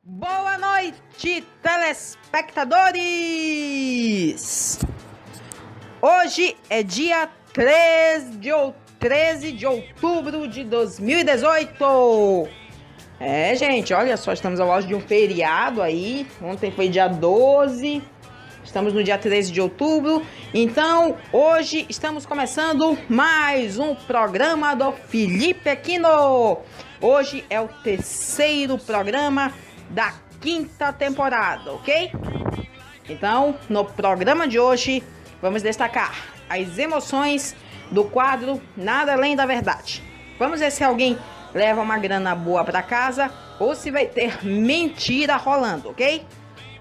Boa noite, telespectadores! Hoje é dia 13 de outubro de 2018. Gente, olha só, estamos ao auge de um feriado aí. Ontem foi dia 12, estamos no dia 13 de outubro. Então, hoje estamos começando mais um programa do Felipe Aquino. Hoje é o terceiro programa da quinta temporada, ok? Então, no programa de hoje, vamos destacar as emoções do quadro Nada Além da Verdade. Vamos ver se alguém leva uma grana boa para casa ou se vai ter mentira rolando, ok?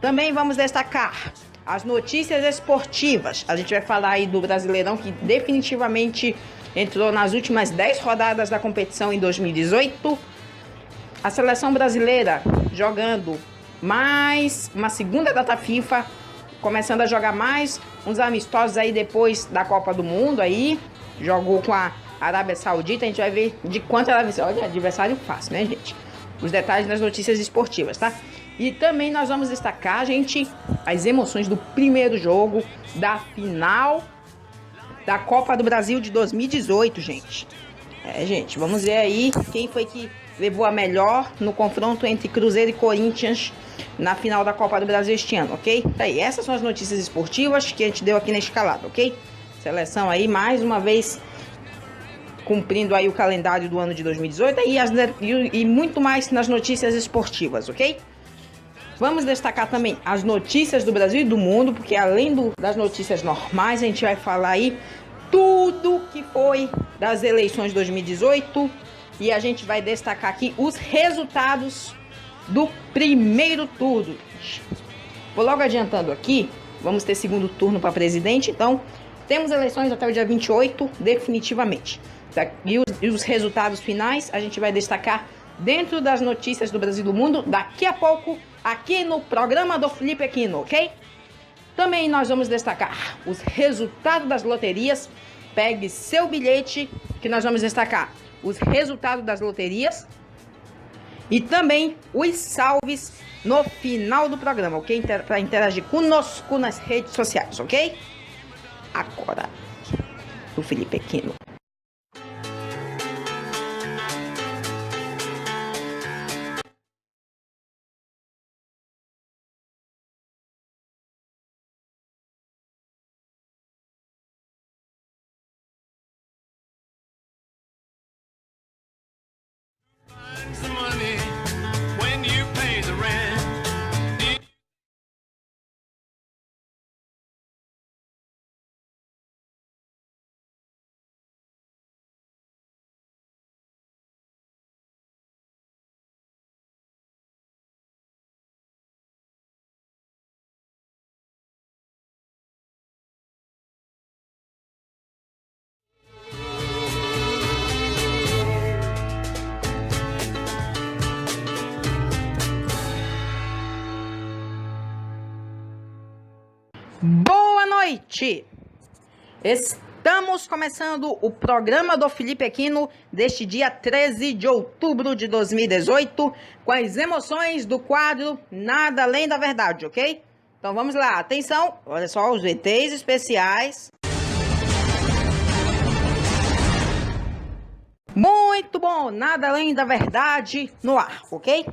Também vamos destacar as notícias esportivas. A gente vai falar aí do Brasileirão, que definitivamente entrou nas últimas 10 rodadas da competição em 2018. A seleção brasileira jogando mais uma segunda data FIFA, começando a jogar mais uns amistosos aí depois da Copa do Mundo aí. Jogou com a Arábia Saudita, a gente vai ver de quanto ela venceu. Olha, adversário fácil, né, gente? Os detalhes das notícias esportivas, tá? E também nós vamos destacar, gente, as emoções do primeiro jogo da final da Copa do Brasil de 2018, gente. Gente, vamos ver aí quem foi que levou a melhor no confronto entre Cruzeiro e Corinthians na final da Copa do Brasil este ano, ok? Aí, essas são as notícias esportivas que a gente deu aqui na escalada, ok? Seleção aí, mais uma vez, cumprindo aí o calendário do ano de 2018 e muito mais nas notícias esportivas, ok? Vamos destacar também as notícias do Brasil e do mundo, porque além das notícias normais, a gente vai falar aí tudo que foi das eleições de 2018 e a gente vai destacar aqui os resultados do primeiro turno. Vou logo adiantando aqui, vamos ter segundo turno para presidente, então temos eleições até o dia 28, definitivamente. E os resultados finais a gente vai destacar dentro das notícias do Brasil e do mundo daqui a pouco, aqui no programa do Felipe Aquino, ok? Também nós vamos destacar os resultados das loterias. Pegue seu bilhete que nós vamos destacar os resultados das loterias e também os salves no final do programa, ok? Para interagir conosco nas redes sociais, ok? Agora, o Felipe Aquino. Boa noite! Estamos começando o programa do Felipe Aquino deste dia 13 de outubro de 2018 com as emoções do quadro Nada Além da Verdade, ok? Então vamos lá, atenção, olha só os VTs especiais. Muito bom, Nada Além da Verdade no ar, ok?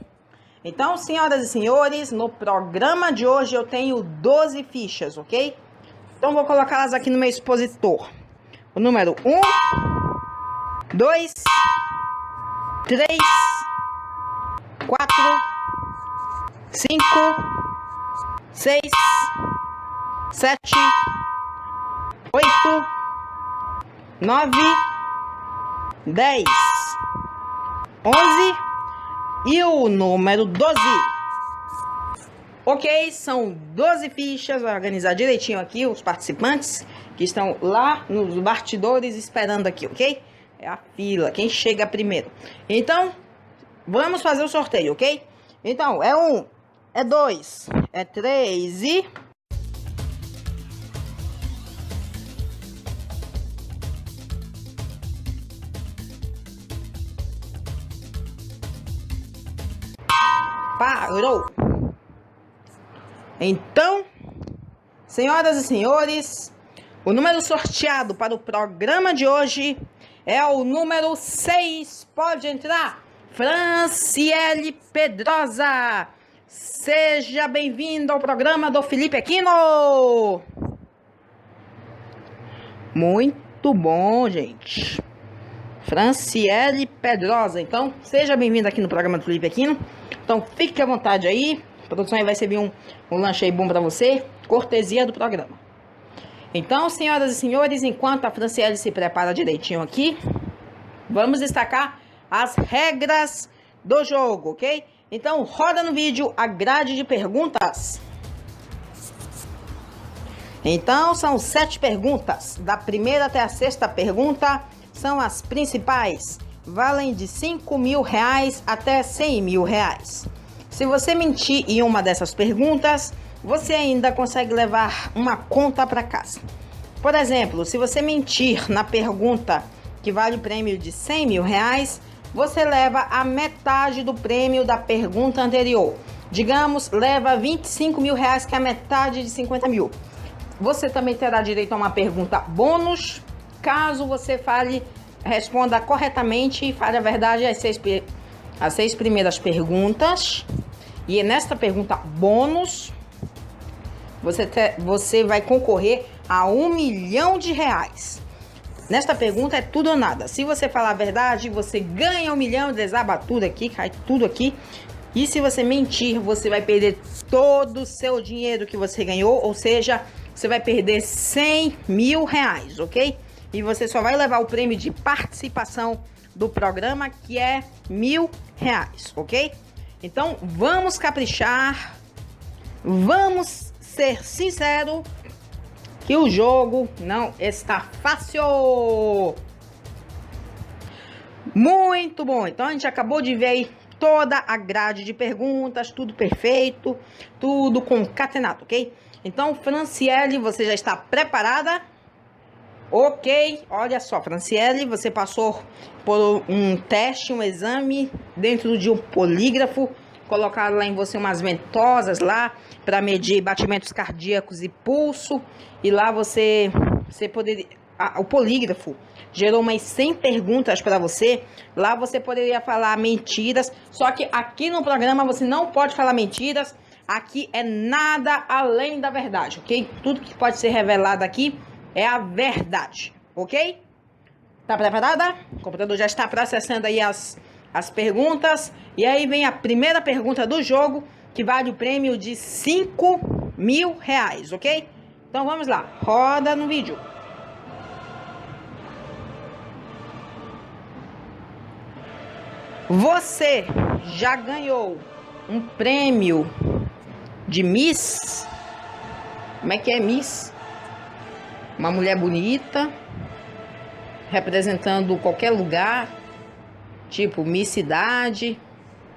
Então, senhoras e senhores, no programa de hoje eu tenho 12 fichas, ok? Então, vou colocá-las aqui no meu expositor. O número 1, 2, 3, 4, 5, 6, 7, 8, 9, 10, 11... e o número 12. Ok, são 12 fichas. Vou organizar direitinho aqui os participantes que estão lá nos bastidores esperando aqui, ok? É a fila, quem chega primeiro. Então, vamos fazer o sorteio, ok? Então, é 1, é 2, é 3 e... Parou. Então, senhoras e senhores, o número sorteado para o programa de hoje é o número 6. Pode entrar, Franciele Pedrosa. Seja bem-vindo ao programa do Felipe Aquino. Muito bom, gente. Franciele Pedrosa. Então, seja bem-vindo aqui no programa do Felipe Aquino. Então, fique à vontade aí. A produção aí vai servir um lanche aí bom para você. Cortesia do programa. Então, senhoras e senhores, enquanto a Franciele se prepara direitinho aqui, vamos destacar as regras do jogo, ok? Então, roda no vídeo a grade de perguntas. Então, são 7 perguntas. Da primeira até a 6ª pergunta são as principais. Valem de R$5.000 até R$100.000. Se você mentir em uma dessas perguntas, você ainda consegue levar uma conta para casa. Por exemplo, se você mentir na pergunta que vale o prêmio de R$100.000, você leva a metade do prêmio da pergunta anterior. Digamos, leva R$25.000, que é a metade de 50.000. Você também terá direito a uma pergunta bônus, caso você responda corretamente e fale a verdade as 6 primeiras perguntas. E nesta pergunta bônus, você vai concorrer a R$1 milhão. Nesta pergunta é tudo ou nada. Se você falar a verdade, você ganha R$1 milhão, desaba tudo aqui, cai tudo aqui. E se você mentir, você vai perder todo o seu dinheiro que você ganhou, ou seja, você vai perder R$100.000, ok? E você só vai levar o prêmio de participação do programa, que é R$1.000, ok? Então, vamos caprichar, vamos ser sinceros, que o jogo não está fácil. Muito bom, então a gente acabou de ver aí toda a grade de perguntas, tudo perfeito, tudo concatenado, ok? Então, Franciele, você já está preparada? Ok, olha só, Franciele, você passou por um teste, um exame dentro de um polígrafo. Colocaram lá em você umas ventosas lá para medir batimentos cardíacos e pulso. E lá você poderia... o polígrafo gerou umas 100 perguntas para você. Lá você poderia falar mentiras. Só que aqui no programa você não pode falar mentiras. Aqui é nada além da verdade, ok? Tudo que pode ser revelado aqui é a verdade, ok? Tá preparada? O computador já está processando aí as perguntas. E aí vem a primeira pergunta do jogo, que vale o prêmio de R$5.000, ok? Então vamos lá, roda no vídeo. Você já ganhou um prêmio de Miss? Como é que é Miss? Uma mulher bonita, representando qualquer lugar, tipo Miss Cidade,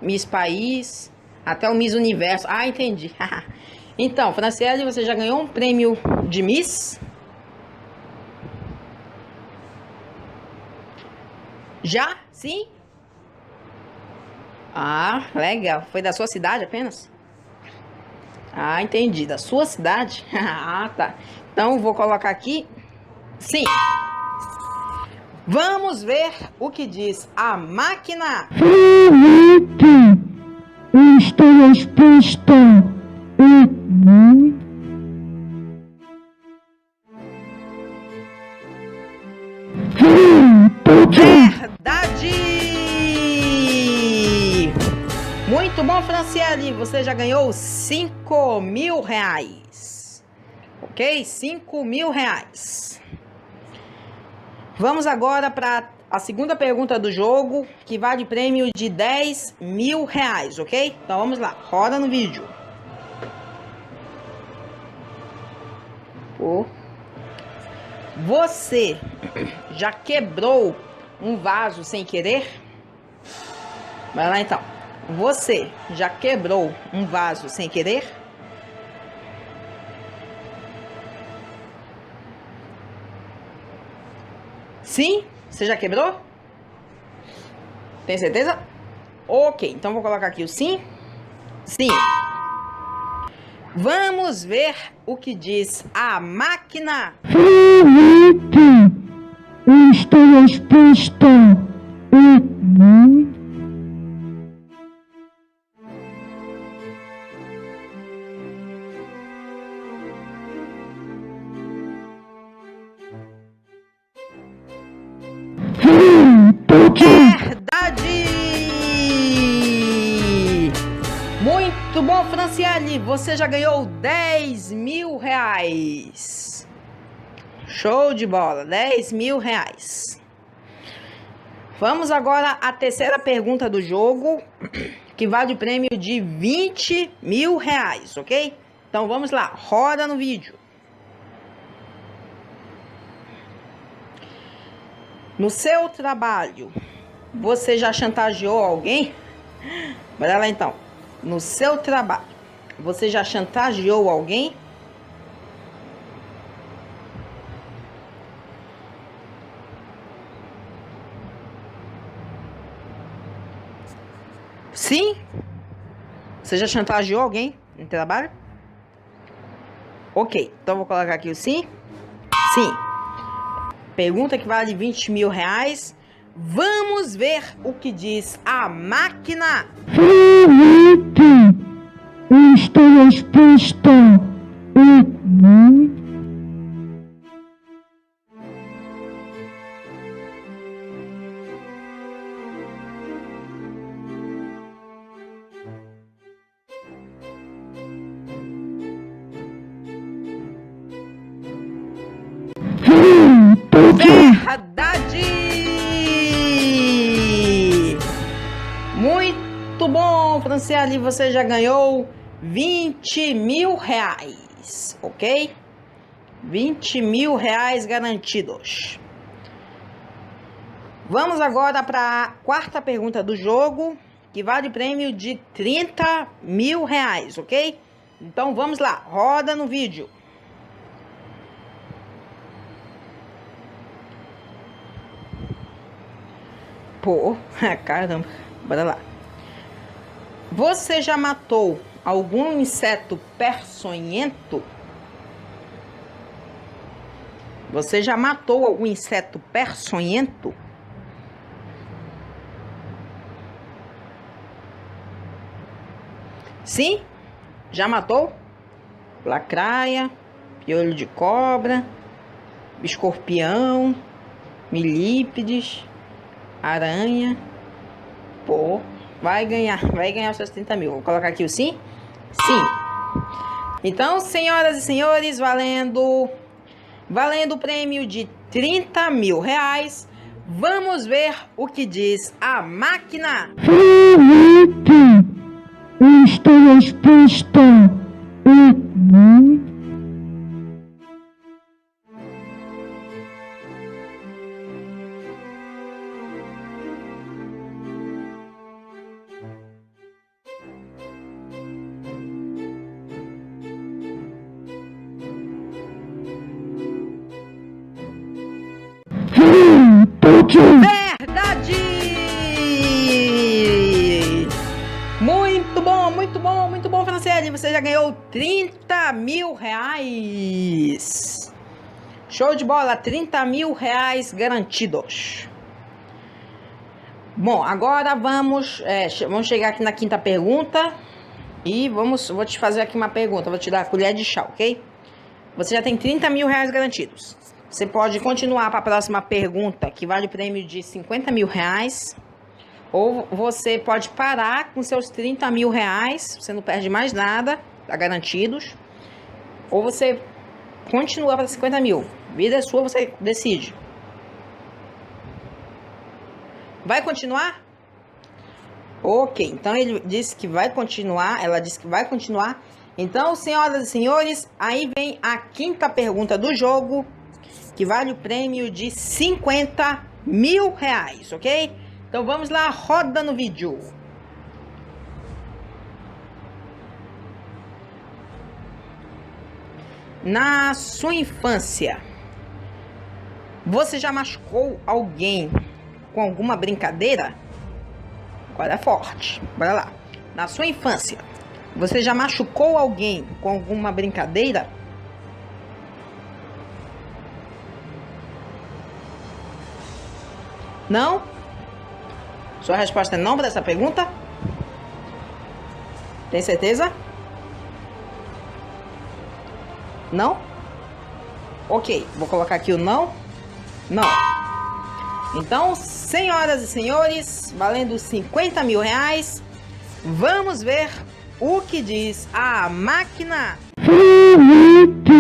Miss País, até o Miss Universo. Ah, entendi. Então, Franciele, você já ganhou um prêmio de Miss? Já? Sim? Ah, legal. Foi da sua cidade apenas? Ah, entendi. Da sua cidade? Ah, tá. Então, vou colocar aqui. Sim. Vamos ver o que diz a máquina. Felipe, esta resposta é muito... Verdade! Muito bom, Franciele. Você já ganhou R$5.000. Ok? R$5.000. Vamos agora para a segunda pergunta do jogo, que vale prêmio de R$10.000, ok? Então vamos lá, roda no vídeo. Você já quebrou um vaso sem querer? Vai lá então. Você já quebrou um vaso sem querer? Sim? Você já quebrou? Tem certeza? Ok, então vou colocar aqui o sim. Sim. Vamos ver o que diz a máquina. Felipe, esta resposta é muito. Verdade! Muito bom, Franciele. Você já ganhou 10 mil reais. Show de bola, 10 mil reais. Vamos agora à terceira pergunta do jogo, que vale o prêmio de 20 mil reais, ok? Então vamos lá, roda no vídeo. No seu trabalho, você já chantageou alguém? Bora lá então. No seu trabalho, você já chantageou alguém? Sim? Você já chantageou alguém no trabalho? Ok, então vou colocar aqui o sim. Sim. Pergunta que vale 20 mil reais. Vamos ver o que diz a máquina. Felipe, esta resposta é muito. Verdade! Muito bom, Franciele. Você já ganhou 20 mil reais, ok? 20 mil reais garantidos. Vamos agora para a quarta pergunta do jogo, que vale prêmio de 30 mil reais, ok? Então vamos lá, roda no vídeo. Pô, caramba, bora lá. Você já matou algum inseto peçonhento? Você já matou algum inseto peçonhento? Sim? Já matou? Lacraia, piolho de cobra, escorpião, milípedes, aranha. Pô, vai ganhar os seus 30 mil. Vou colocar aqui o sim? Sim. Então, senhoras e senhores, valendo o prêmio de 30 mil reais. Vamos ver o que diz a máquina. Felipe, esta resposta é muito. Verdade! Muito bom, muito bom, muito bom, Franciele. Você já ganhou 30 mil reais. Show de bola, 30 mil reais garantidos. Bom, agora vamos chegar aqui na quinta pergunta. E vou te fazer aqui uma pergunta. Vou te dar a colher de chá, ok? Você já tem 30 mil reais garantidos. Você pode continuar para a próxima pergunta, que vale o prêmio de 50 mil reais. Ou você pode parar com seus 30 mil reais. Você não perde mais nada, tá garantidos. Ou você continua para 50 mil. Vida é sua, você decide. Vai continuar? Ok, então ele disse que vai continuar. Ela disse que vai continuar. Então, senhoras e senhores, aí vem a quinta pergunta do jogo, que vale o prêmio de 50 mil reais, ok? Então vamos lá, roda no vídeo. Na sua infância, você já machucou alguém com alguma brincadeira? Agora é forte, bora lá. Na sua infância, Você já machucou alguém com alguma brincadeira? Não? Sua resposta é não para essa pergunta? Tem certeza? Não? Ok, vou colocar aqui o não. Não. Então, senhoras e senhores, valendo 50 mil reais, vamos ver o que diz a máquina. Felipe,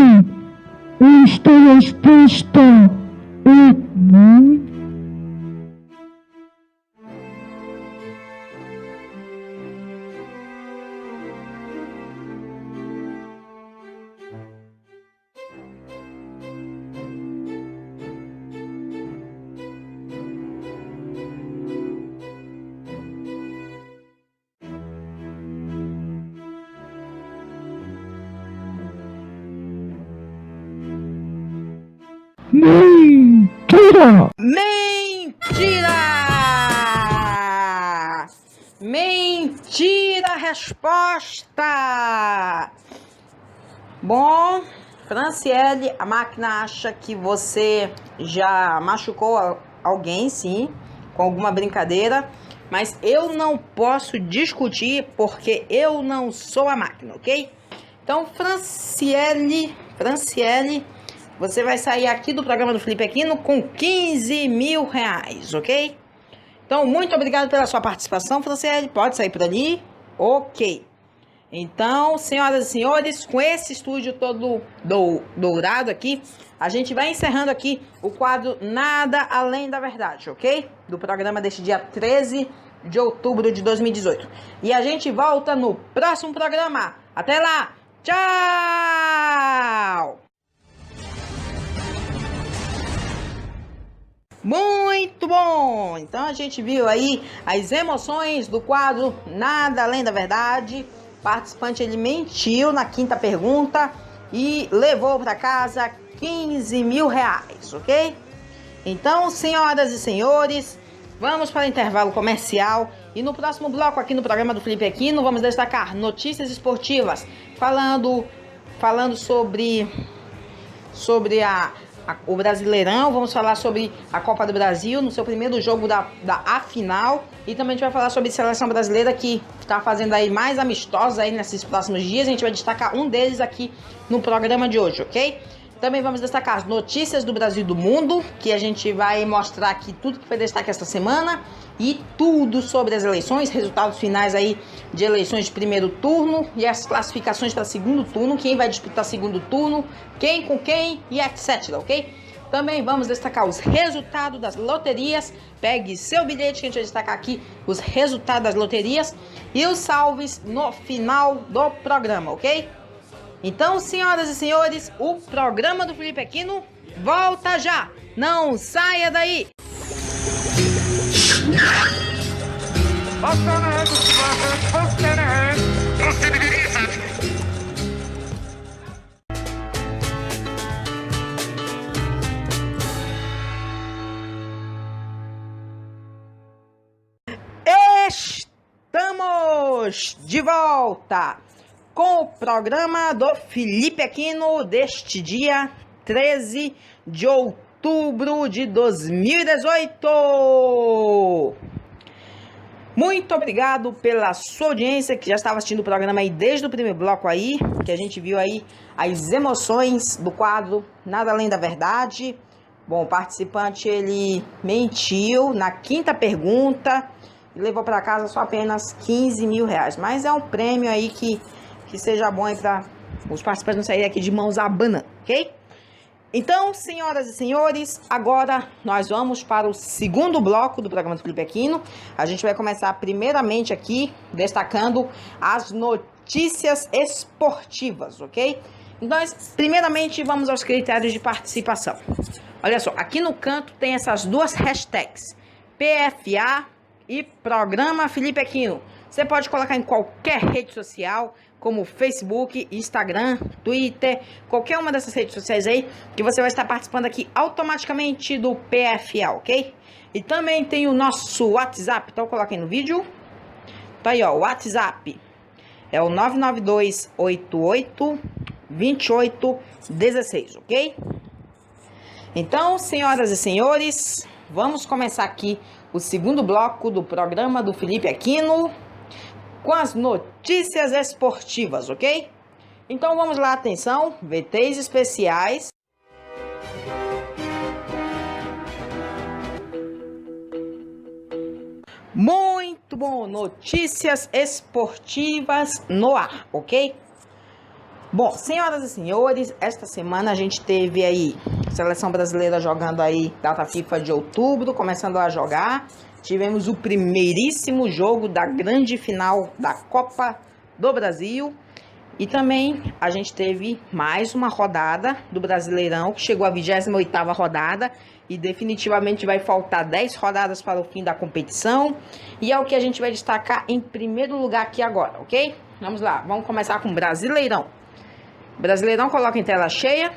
esta resposta é muito. Mentira! Mentira! Mentira a resposta! Bom, Franciele, a máquina acha que você já machucou alguém, sim, com alguma brincadeira, mas eu não posso discutir porque eu não sou a máquina, ok? Então, Franciele, você vai sair aqui do programa do Felipe Aquino com 15 mil reais, ok? Então, muito obrigado pela sua participação, Franciele. Pode sair por ali. Ok. Então, senhoras e senhores, com esse estúdio todo dourado aqui, a gente vai encerrando aqui o quadro Nada Além da Verdade, ok? Do programa deste dia 13 de outubro de 2018. E a gente volta no próximo programa. Até lá! Tchau! Muito bom! Então a gente viu aí as emoções do quadro Nada Além da Verdade. O participante, ele mentiu na quinta pergunta e levou para casa 15 mil reais, ok? Então, senhoras e senhores, vamos para o intervalo comercial e no próximo bloco aqui no programa do Felipe Aquino vamos destacar notícias esportivas, falando sobre o Brasileirão. Vamos falar sobre a Copa do Brasil no seu primeiro jogo da final. E também a gente vai falar sobre a seleção brasileira que está fazendo aí mais amistosos aí nesses próximos dias. A gente vai destacar um deles aqui no programa de hoje, ok? Também vamos destacar as notícias do Brasil e do mundo, que a gente vai mostrar aqui tudo que foi destaque esta semana e tudo sobre as eleições, resultados finais aí de eleições de primeiro turno e as classificações para segundo turno, quem vai disputar segundo turno, quem com quem e etc, ok? Também vamos destacar os resultados das loterias. Pegue seu bilhete que a gente vai destacar aqui os resultados das loterias e os salves no final do programa, ok? Então, senhoras e senhores, o programa do Felipe Aquino volta já. Não saia daí. Estamos de volta com o programa do Felipe Aquino deste dia 13 de outubro de 2018. Muito obrigado pela sua audiência, que já estava assistindo o programa aí desde o primeiro bloco aí, que a gente viu aí as emoções do quadro Nada Além da Verdade. Bom, o participante, ele mentiu na quinta pergunta e levou para casa só apenas 15 mil reais. Mas é um prêmio aí que seja bom aí para os participantes não saírem aqui de mãos abanando, ok? Então, senhoras e senhores, agora nós vamos para o segundo bloco do programa do Felipe Aquino. A gente vai começar primeiramente aqui destacando as notícias esportivas, ok? Nós, primeiramente, vamos aos critérios de participação. Olha só, aqui no canto tem essas duas hashtags, PFA e Programa Felipe Aquino. Você pode colocar em qualquer rede social, como Facebook, Instagram, Twitter, qualquer uma dessas redes sociais aí, que você vai estar participando aqui automaticamente do PFA, ok? E também tem o nosso WhatsApp, então coloquei no vídeo. Tá aí, ó, o WhatsApp É o 992882816, ok? Então, senhoras e senhores, vamos começar aqui o segundo bloco do programa do Felipe Aquino com as notícias esportivas, ok? Então vamos lá, atenção, VTs especiais. Muito bom, notícias esportivas no ar, ok? Bom, senhoras e senhores, esta semana a gente teve aí seleção brasileira jogando aí data FIFA de outubro, começando a jogar. Tivemos o primeiríssimo jogo da grande final da Copa do Brasil. E também a gente teve mais uma rodada do Brasileirão, que chegou à 28ª rodada. E definitivamente vai faltar 10 rodadas para o fim da competição. E é o que a gente vai destacar em primeiro lugar aqui agora, ok? Vamos lá, vamos começar com o Brasileirão. Brasileirão, coloca em tela cheia.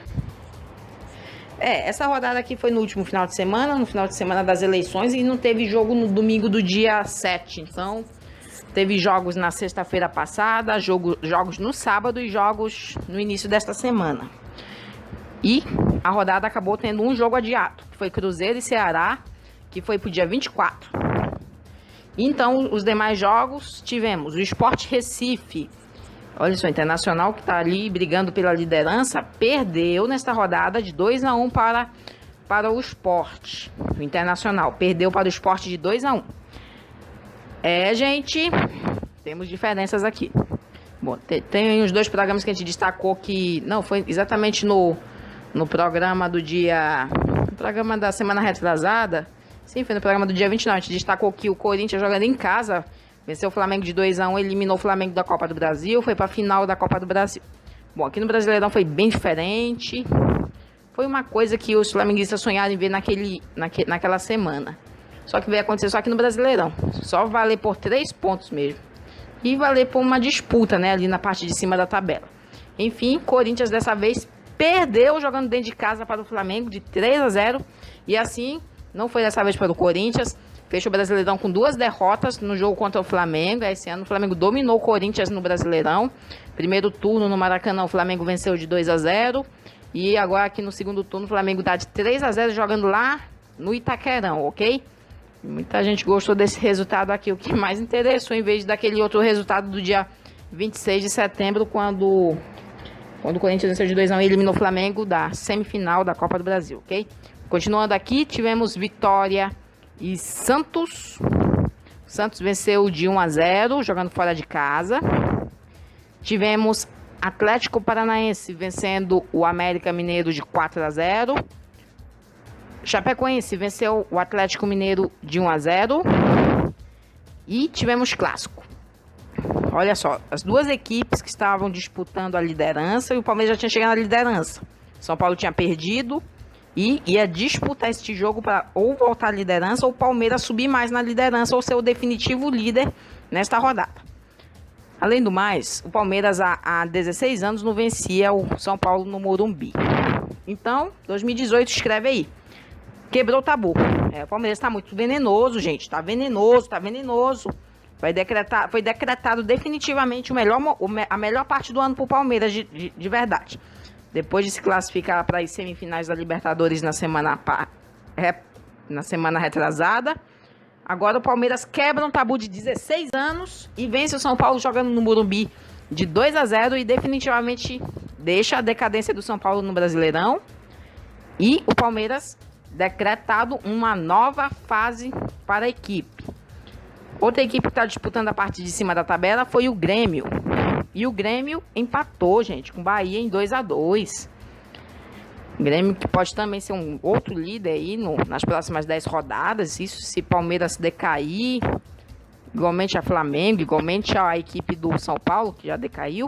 Essa rodada aqui foi no último final de semana, no final de semana das eleições. E não teve jogo no domingo do dia 7, então... Teve jogos na sexta-feira passada, jogos no sábado e jogos no início desta semana. E a rodada acabou tendo um jogo adiado, que foi Cruzeiro e Ceará, que foi para o dia 24. Então, os demais jogos tivemos o Sport Recife, olha só, Internacional, que está ali brigando pela liderança, perdeu nesta rodada de 2-1 para o Sport. O Internacional perdeu para o Sport de 2-1. Gente, temos diferenças aqui. Bom, tem os dois programas que a gente destacou que... Não, foi exatamente no programa do dia... No programa da semana retrasada. Sim, foi no programa do dia 29. A gente destacou que o Corinthians, jogando em casa, venceu o Flamengo de 2-1, eliminou o Flamengo da Copa do Brasil, foi para a final da Copa do Brasil. Bom, aqui no Brasileirão foi bem diferente. Foi uma coisa que os flamenguistas sonharam em ver naquela semana. Só que veio acontecer só aqui no Brasileirão. Só valer por 3 pontos mesmo. E valer por uma disputa, né? Ali na parte de cima da tabela. Enfim, Corinthians dessa vez perdeu jogando dentro de casa para o Flamengo de 3-0. E assim, não foi dessa vez para o Corinthians. Fechou o Brasileirão com 2 derrotas no jogo contra o Flamengo. Esse ano o Flamengo dominou o Corinthians no Brasileirão. Primeiro turno no Maracanã o Flamengo venceu de 2-0. E agora aqui no segundo turno o Flamengo dá de 3-0 jogando lá no Itaquerão, ok? Muita gente gostou desse resultado aqui, o que mais interessou, em vez daquele outro resultado do dia 26 de setembro, quando o Corinthians venceu de 2-1 e eliminou o Flamengo da semifinal da Copa do Brasil, ok? Continuando aqui, tivemos Vitória e Santos. O Santos venceu de 1-0, jogando fora de casa. Tivemos Atlético Paranaense vencendo o América Mineiro de 4-0. Chapecoense venceu o Atlético Mineiro de 1-0. E tivemos clássico. Olha só, as duas equipes que estavam disputando a liderança, e o Palmeiras já tinha chegado na liderança. São Paulo tinha perdido e ia disputar este jogo para ou voltar à liderança ou o Palmeiras subir mais na liderança ou ser o definitivo líder nesta rodada. Além do mais, o Palmeiras há 16 anos não vencia o São Paulo no Morumbi. Então, 2018, escreve aí. Quebrou o tabu. O Palmeiras está muito venenoso, gente. Está venenoso. Foi decretado definitivamente a melhor parte do ano para o Palmeiras, de verdade. Depois de se classificar para as semifinais da Libertadores na semana retrasada. Agora o Palmeiras quebra um tabu de 16 anos e vence o São Paulo jogando no Morumbi de 2-0 e definitivamente deixa a decadência do São Paulo no Brasileirão. E o Palmeiras decretado uma nova fase para a equipe. Outra equipe que está disputando a parte de cima da tabela foi o Grêmio. E o Grêmio empatou, gente, com o Bahia em 2-2. Grêmio que pode também ser um outro líder aí nas próximas 10 rodadas. Isso se Palmeiras decair, igualmente a Flamengo, igualmente a equipe do São Paulo, que já decaiu.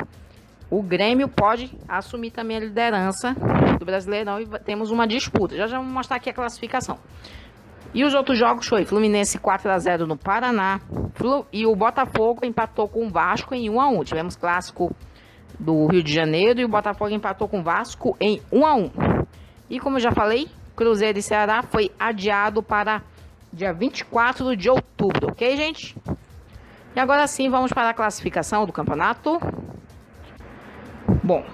O Grêmio pode assumir também a liderança do Brasileirão e temos uma disputa. Já vou mostrar aqui a classificação. E os outros jogos foi Fluminense 4-0 no Paraná. E o Botafogo empatou com o Vasco em 1-1. Tivemos clássico do Rio de Janeiro e o Botafogo empatou com o Vasco em 1-1. E como eu já falei, Cruzeiro e Ceará foi adiado para dia 24 de outubro, ok, gente? E agora sim, vamos para a classificação do campeonato. Bom,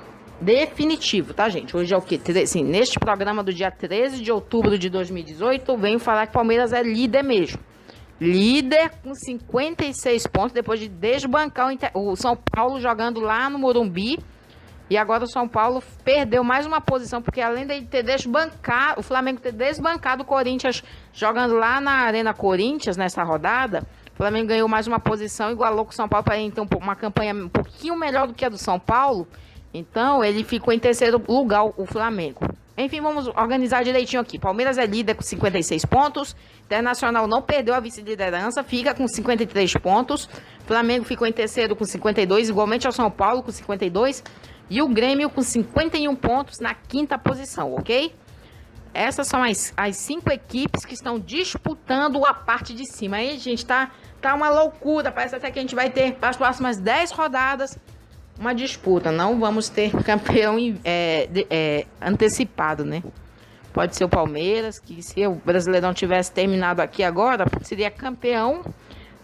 definitivo, tá, gente? Hoje é o quê? Sim, neste programa do dia 13 de outubro de 2018, venho falar que o Palmeiras é líder mesmo. Líder com 56 pontos, depois de desbancar o São Paulo jogando lá no Morumbi. E agora o São Paulo perdeu mais uma posição, porque além de ter desbancado, o Flamengo ter desbancado o Corinthians jogando lá na Arena Corinthians nessa rodada, o Flamengo ganhou mais uma posição, igualou com o São Paulo para então uma campanha um pouquinho melhor do que a do São Paulo. Então ele ficou em terceiro lugar, o Flamengo. Enfim, vamos organizar direitinho aqui. Palmeiras é líder com 56 pontos. Internacional não perdeu a vice-liderança, fica com 53 pontos. Flamengo ficou em terceiro com 52, igualmente ao São Paulo com 52. E o Grêmio com 51 pontos na quinta posição, ok? Essas são as 5 equipes que estão disputando a parte de cima. Aí, gente, tá uma loucura. Parece até que a gente vai ter, para as próximas 10 rodadas, uma disputa. Não vamos ter campeão antecipado, né? Pode ser o Palmeiras, que se o Brasileirão tivesse terminado aqui agora, seria campeão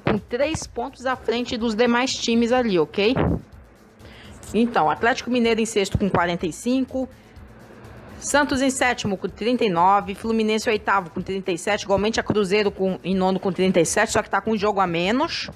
com 3 pontos à frente dos demais times ali, ok? Então, Atlético Mineiro em sexto com 45, Santos em sétimo com 39, Fluminense em oitavo com 37, igualmente a Cruzeiro em nono com 37, só que tá com um jogo a menos.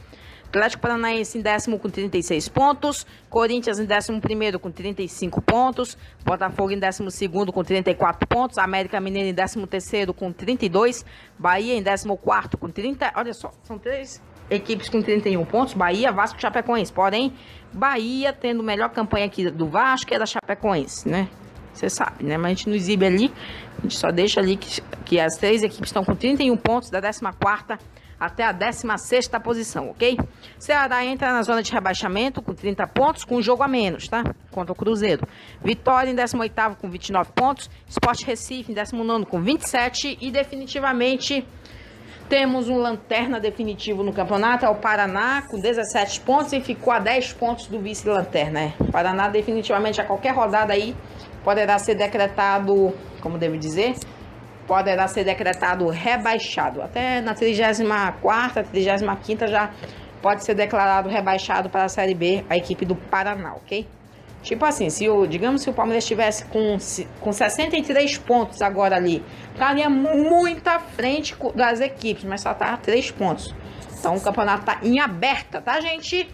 Atlético Paranaense em décimo com 36 pontos, Corinthians em 11º com 35 pontos, Botafogo em 12º com 34 pontos, América Mineiro em 13º com 32, Bahia em 14º com 30, olha só, são 3 equipes com 31 pontos, Bahia, Vasco e Chapecoense, porém, Bahia tendo melhor campanha aqui do Vasco e da Chapecoense, né? Você sabe, né? Mas a gente não exibe ali, a gente só deixa ali que as 3 equipes estão com 31 pontos, da 14ª até a 16ª posição, ok? Ceará entra na zona de rebaixamento com 30 pontos, com um jogo a menos, tá? Contra o Cruzeiro. Vitória em 18º com 29 pontos, Sport Recife em 19º com 27 e definitivamente temos um lanterna definitivo no campeonato, é o Paraná com 17 pontos e ficou a 10 pontos do vice-lanterna, né? O Paraná definitivamente a qualquer rodada aí poderá ser decretado, como devo dizer, poderá ser decretado rebaixado. Até na 34ª, 35ª já pode ser declarado rebaixado para a Série B a equipe do Paraná, ok? Tipo assim, digamos se o Palmeiras estivesse com 63 pontos agora ali, estaria muito à frente das equipes, mas só tá a 3 pontos. Então o campeonato tá em aberta, tá, gente?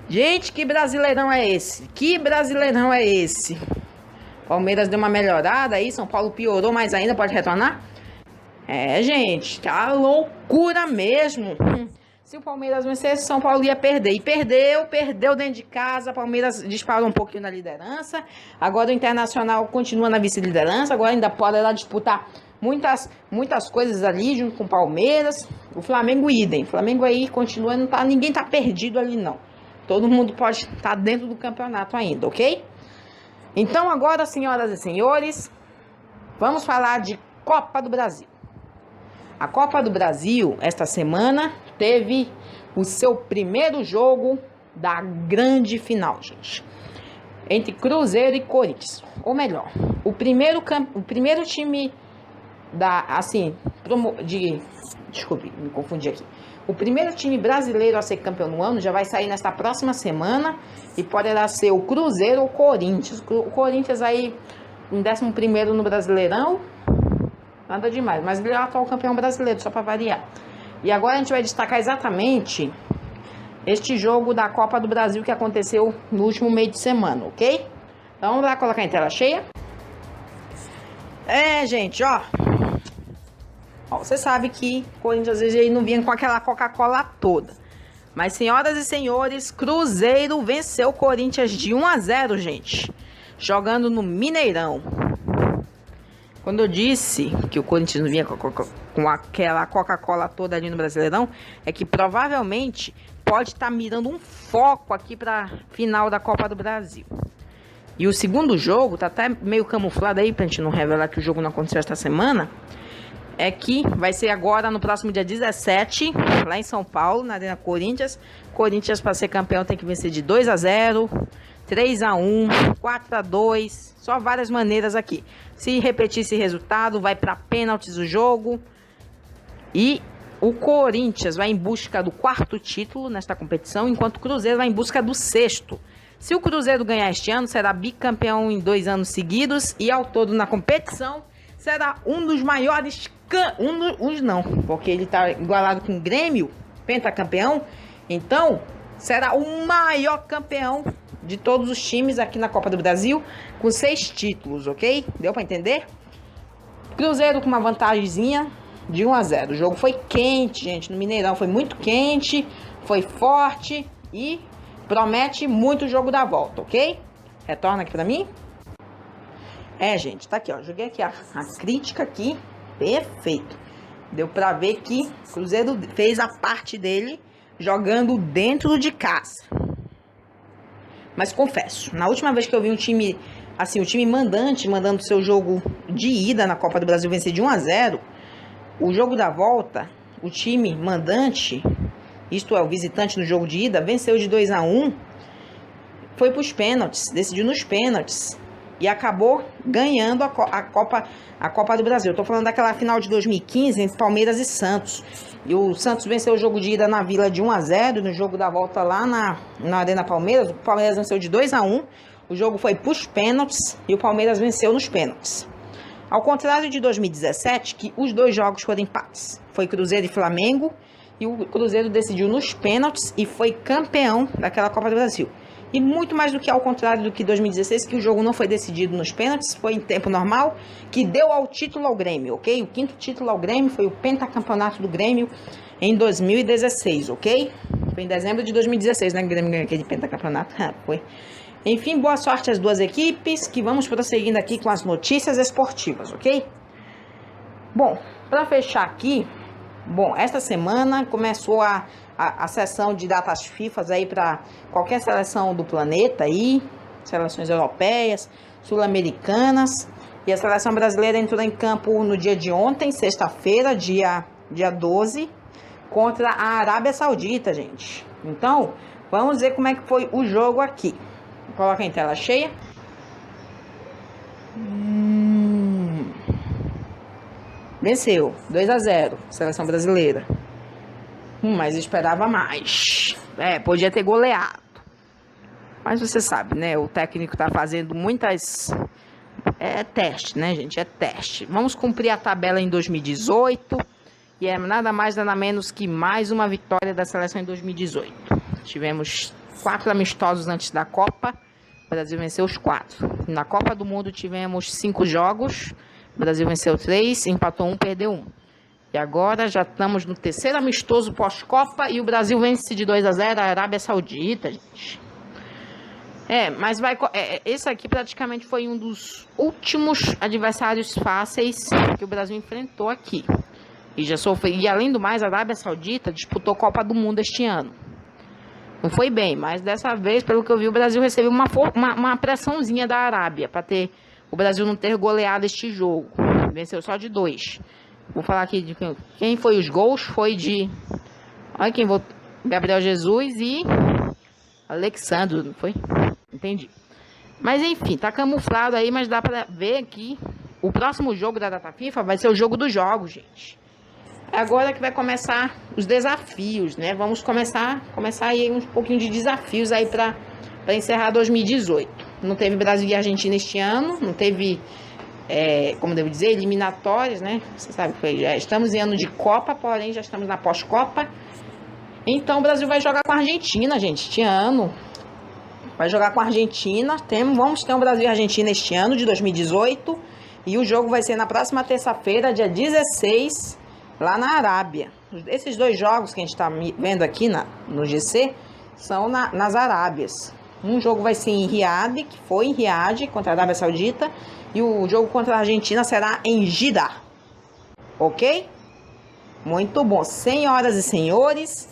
Gente, que brasileirão é esse? Que brasileirão é esse? Palmeiras deu uma melhorada aí, São Paulo piorou mais ainda, pode retornar? É, gente, tá loucura mesmo. Se o Palmeiras vencesse, São Paulo ia perder. E perdeu dentro de casa. Palmeiras disparou um pouquinho na liderança. Agora o Internacional continua na vice-liderança. Agora ainda poderá disputar muitas coisas ali junto com o Palmeiras. O Flamengo idem. O Flamengo aí continua, ninguém tá perdido ali não. Todo mundo pode estar dentro do campeonato ainda, ok? Então agora, senhoras e senhores, vamos falar de Copa do Brasil. A Copa do Brasil, esta semana, teve o seu primeiro jogo da grande final, gente. Entre Cruzeiro e Corinthians. Ou melhor, o primeiro time desculpe, me confundi aqui. O primeiro time brasileiro a ser campeão no ano já vai sair nesta próxima semana e poderá ser o Cruzeiro ou o Corinthians. O Corinthians aí em 11º no Brasileirão. Nada demais, mas ele é o atual campeão brasileiro, só para variar. E agora a gente vai destacar exatamente este jogo da Copa do Brasil que aconteceu no último meio de semana, ok? Então vamos lá colocar em tela cheia. Gente, ó, você sabe que o Corinthians às vezes ele não vinha com aquela Coca-Cola toda. Mas, senhoras e senhores, Cruzeiro venceu o Corinthians de 1-0, gente. Jogando no Mineirão. Quando eu disse que o Corinthians não vinha com aquela Coca-Cola toda ali no Brasileirão, é que provavelmente pode estar mirando um foco aqui para final da Copa do Brasil. E o segundo jogo, tá até meio camuflado aí, pra gente não revelar que o jogo não aconteceu esta semana, é que vai ser agora no próximo dia 17, lá em São Paulo, na Arena Corinthians. Corinthians, para ser campeão, tem que vencer de 2-0, 3-1, 4-2, só várias maneiras aqui. Se repetir esse resultado, vai para pênaltis o jogo. E o Corinthians vai em busca do 4º título nesta competição, enquanto o Cruzeiro vai em busca do 6º. Se o Cruzeiro ganhar este ano, será bicampeão em 2 anos seguidos e ao todo na competição será um dos maiores, não, porque ele está igualado com o Grêmio, pentacampeão, então será o maior campeão de todos os times aqui na Copa do Brasil, com 6 títulos, ok? Deu para entender? Cruzeiro com uma vantagemzinha de 1-0. O jogo foi quente, gente, no Mineirão foi muito quente, foi forte e promete muito o jogo da volta, ok? Retorna aqui pra mim. Gente, tá aqui, ó. Joguei aqui a crítica aqui. Perfeito. Deu pra ver que o Cruzeiro fez a parte dele jogando dentro de casa. Mas confesso, na última vez que eu vi um time, assim, o time mandante mandando seu jogo de ida na Copa do Brasil vencer de 1-0, o jogo da volta, o time mandante, isto é, o visitante no jogo de ida, venceu de 2-1, foi para os pênaltis, decidiu nos pênaltis e acabou ganhando a Copa do Brasil. Estou falando daquela final de 2015 entre Palmeiras e Santos. E o Santos venceu o jogo de ida na Vila de 1-0, no jogo da volta lá na Arena Palmeiras. O Palmeiras venceu de 2-1, o jogo foi para os pênaltis e o Palmeiras venceu nos pênaltis. Ao contrário de 2017, que os 2 jogos foram empates. Foi Cruzeiro e Flamengo. E o Cruzeiro decidiu nos pênaltis e foi campeão daquela Copa do Brasil. E muito mais do que ao contrário do que 2016, que o jogo não foi decidido nos pênaltis, foi em tempo normal, que deu ao título ao Grêmio, ok? O 5º título ao Grêmio foi o pentacampeonato do Grêmio em 2016, ok? Foi em dezembro de 2016, né? O Grêmio ganhou aquele pentacampeonato. Foi. Enfim, boa sorte às 2 equipes, que vamos prosseguindo aqui com as notícias esportivas, ok? Bom, para fechar aqui, esta semana começou a sessão de datas FIFA aí para qualquer seleção do planeta aí, seleções europeias, sul-americanas, e a seleção brasileira entrou em campo no dia de ontem, sexta-feira, dia 12, contra a Arábia Saudita, gente. Então, vamos ver como é que foi o jogo aqui. Coloca em tela cheia. Venceu, 2-0, seleção brasileira. Mas esperava mais. Podia ter goleado. Mas você sabe, né? O técnico tá fazendo muitas... teste, né, gente? É teste. Vamos cumprir a tabela em 2018. E é nada mais, nada menos que mais uma vitória da seleção em 2018. Tivemos 4 amistosos antes da Copa. O Brasil venceu os 4. Na Copa do Mundo tivemos 5 jogos. O Brasil venceu 3, empatou 1, perdeu 1. E agora já estamos no 3º amistoso pós-Copa e o Brasil vence de 2-0 a Arábia Saudita, gente. Mas esse aqui praticamente foi um dos últimos adversários fáceis que o Brasil enfrentou aqui. E além do mais, a Arábia Saudita disputou a Copa do Mundo este ano. Não foi bem, mas dessa vez, pelo que eu vi, o Brasil recebeu uma pressãozinha da Arábia para o Brasil não ter goleado este jogo. Venceu só de 2. Vou falar aqui de quem foi os gols. Foi de... Olha quem votou. Gabriel Jesus e... Alexandre, não foi? Entendi. Mas enfim, tá camuflado aí, mas dá pra ver que o próximo jogo da data FIFA vai ser o jogo dos jogos, gente. É agora que vai começar os desafios, né? Vamos começar aí um pouquinho de desafios aí pra encerrar 2018. Não teve Brasil e Argentina este ano, não teve... como devo dizer, eliminatórias, né? Você sabe que já estamos em ano de Copa, porém já estamos na pós-Copa. Então o Brasil vai jogar com a Argentina, gente, este ano. Vai jogar com a Argentina. Vamos ter um Brasil e Argentina este ano, de 2018. E o jogo vai ser na próxima terça-feira, dia 16, lá na Arábia. Esses 2 jogos que a gente está vendo aqui no GC são nas Arábias. Um jogo vai ser em Riad, que foi em Riad, contra a Arábia Saudita. E o jogo contra a Argentina será em Jeddah. Ok? Muito bom. Senhoras e senhores,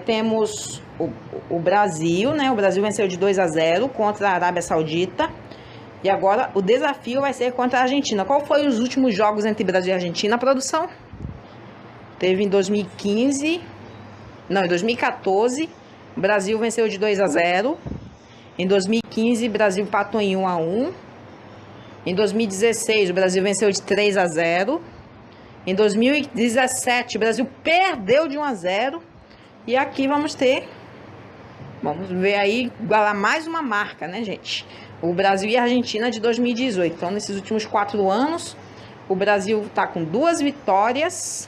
temos o Brasil, né? O Brasil venceu de 2-0 contra a Arábia Saudita. E agora o desafio vai ser contra a Argentina. Qual foi os últimos jogos entre Brasil e Argentina, produção? Teve em 2015. Não, em 2014. O Brasil venceu de 2-0. Em 2015, o Brasil empatou em 1-1. Em 2016, o Brasil venceu de 3-0. Em 2017, o Brasil perdeu de 1-0. E aqui vamos ver aí, igualar mais uma marca, né, gente? O Brasil e a Argentina de 2018. Então, nesses últimos 4 anos, o Brasil tá com 2 vitórias,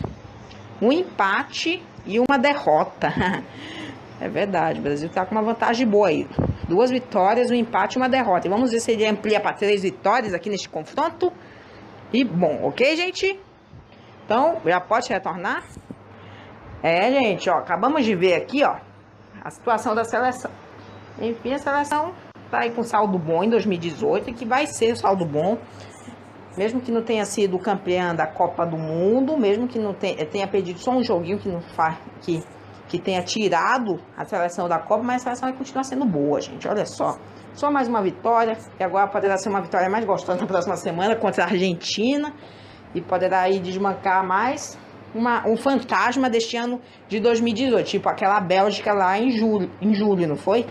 um empate e uma derrota. É verdade, o Brasil tá com uma vantagem boa aí. 2 vitórias, um empate e uma derrota. E vamos ver se ele amplia para 3 vitórias aqui neste confronto. E bom, ok, gente? Então, já pode retornar? Gente, ó, acabamos de ver aqui, ó, a situação da seleção. Enfim, a seleção tá aí com saldo bom em 2018, e que vai ser saldo bom, mesmo que não tenha sido campeã da Copa do Mundo, mesmo que não tenha perdido só um joguinho que tenha tirado a seleção da Copa, mas a seleção vai continuar sendo boa, gente, olha só. Só mais uma vitória, e agora poderá ser uma vitória mais gostosa na próxima semana contra a Argentina, e poderá aí desmancar mais um fantasma deste ano de 2018, tipo aquela Bélgica lá em julho, não foi?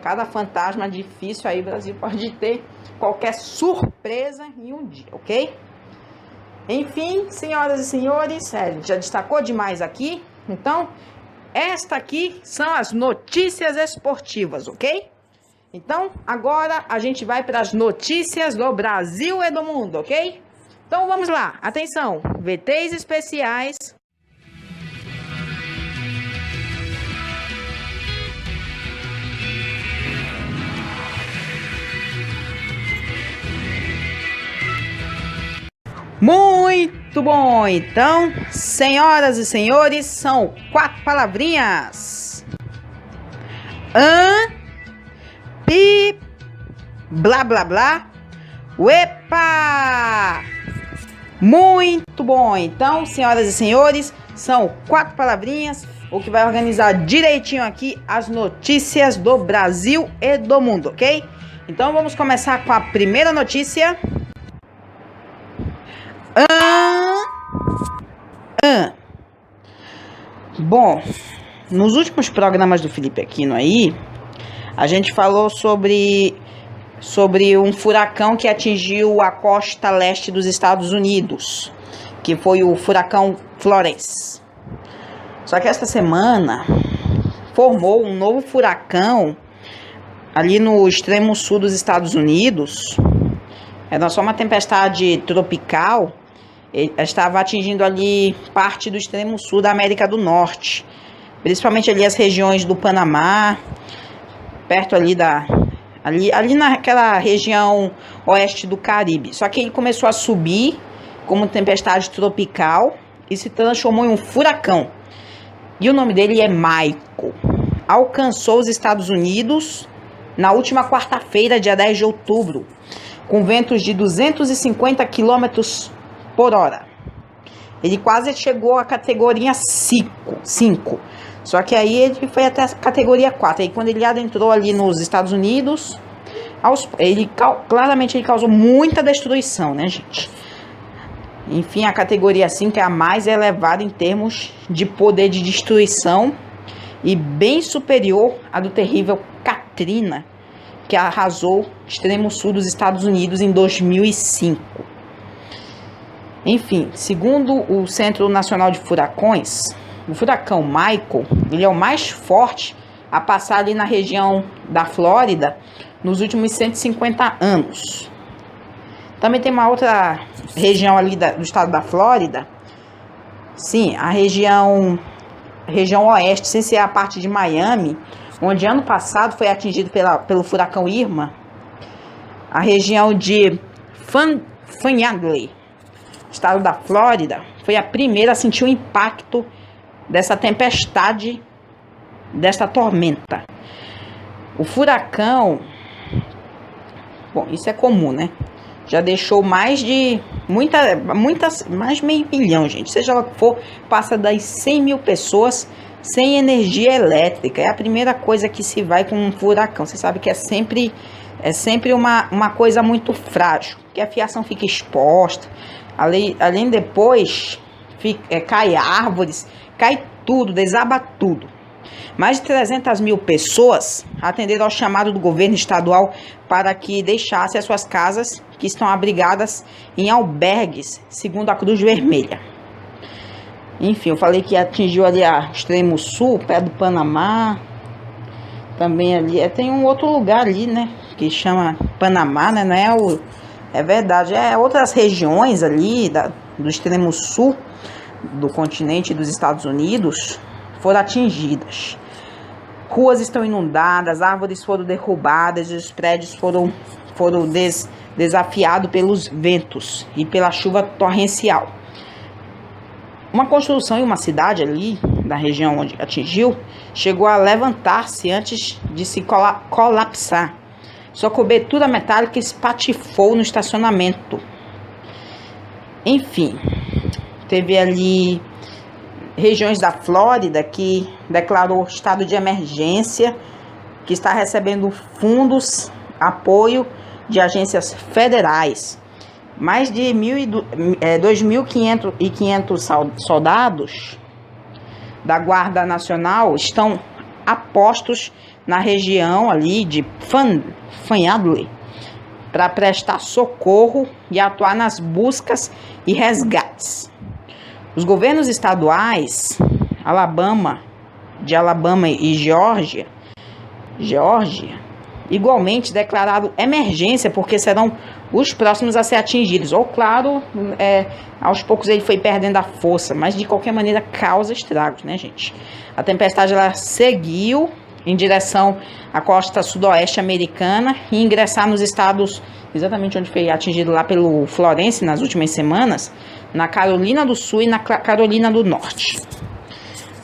Cada fantasma difícil aí, o Brasil pode ter qualquer surpresa em um dia, ok? Enfim, senhoras e senhores, já destacou demais aqui, então, esta aqui são as notícias esportivas, ok? Então, agora a gente vai para as notícias do Brasil e do mundo, ok? Então vamos lá, atenção, VTs especiais. Muito bom, então, senhoras e senhores, são 4 palavrinhas. Pi, blá, blá, blá, uepa! Muito bom, então, senhoras e senhores, são 4 palavrinhas, o que vai organizar direitinho aqui as notícias do Brasil e do mundo, ok? Então vamos começar com a primeira notícia. Bom, nos últimos programas do Felipe Aquino aí, a gente falou sobre um furacão que atingiu a costa leste dos Estados Unidos, que foi o furacão Florence. Só que esta semana formou um novo furacão ali no extremo sul dos Estados Unidos. Era só uma tempestade tropical, estava atingindo ali parte do extremo sul da América do Norte, principalmente ali as regiões do Panamá, perto ali ali naquela região oeste do Caribe. Só que ele começou a subir como tempestade tropical e se transformou em um furacão. E o nome dele é Michael. Alcançou os Estados Unidos na última quarta-feira, dia 10 de outubro, com ventos de 250 km por hora. Ele quase chegou à categoria 5. Só que aí ele foi até a categoria 4. Aí quando ele adentrou ali nos Estados Unidos, claramente ele causou muita destruição, né, gente? Enfim, a categoria 5 é a mais elevada em termos de poder de destruição e bem superior à do terrível Katrina, que arrasou o extremo sul dos Estados Unidos em 2005. Enfim, segundo o Centro Nacional de Furacões, o furacão Michael, ele é o mais forte a passar ali na região da Flórida nos últimos 150 anos. Também tem uma outra região ali do estado da Flórida, sim, a região oeste, sem ser a parte de Miami, onde ano passado foi atingido pelo furacão Irma. A região de Panhandle, estado da Flórida, foi a primeira a sentir o impacto dessa tempestade, dessa tormenta. O furacão, bom, isso é comum, né? Já deixou mais de mais de 500 mil, gente. Seja lá o que for, passa das 100 mil pessoas sem energia elétrica. É a primeira coisa que se vai com um furacão. Você sabe que é sempre uma coisa muito frágil, que a fiação fica exposta. Além depois, cai árvores, cai tudo, desaba tudo. Mais de 300 mil pessoas atenderam ao chamado do governo estadual para que deixasse as suas casas, que estão abrigadas em albergues, segundo a Cruz Vermelha. Enfim, eu falei que atingiu ali o extremo sul, perto do Panamá. Também ali, tem um outro lugar ali, né, que chama Panamá, né, não é é verdade, é outras regiões ali do extremo sul do continente dos Estados Unidos foram atingidas. Ruas estão inundadas, árvores foram derrubadas e os prédios foram desafiados pelos ventos e pela chuva torrencial. Uma construção em uma cidade ali, da região onde atingiu, chegou a levantar-se antes de se colapsar. Sua cobertura metálica espatifou no estacionamento. Enfim, teve ali regiões da Flórida que declarou estado de emergência, que está recebendo fundos, apoio de agências federais. Mais de 2.500 soldados da Guarda Nacional estão apostos na região ali de Fanhadley para prestar socorro e atuar nas buscas e resgates. Os governos estaduais Alabama e Geórgia, igualmente declararam emergência porque serão os próximos a ser atingidos. Ou claro, aos poucos ele foi perdendo a força, mas de qualquer maneira causa estragos, né, gente? A tempestade ela seguiu em direção à costa sudoeste americana e ingressar nos estados, exatamente onde foi atingido lá pelo Florence nas últimas semanas, na Carolina do Sul e na Carolina do Norte.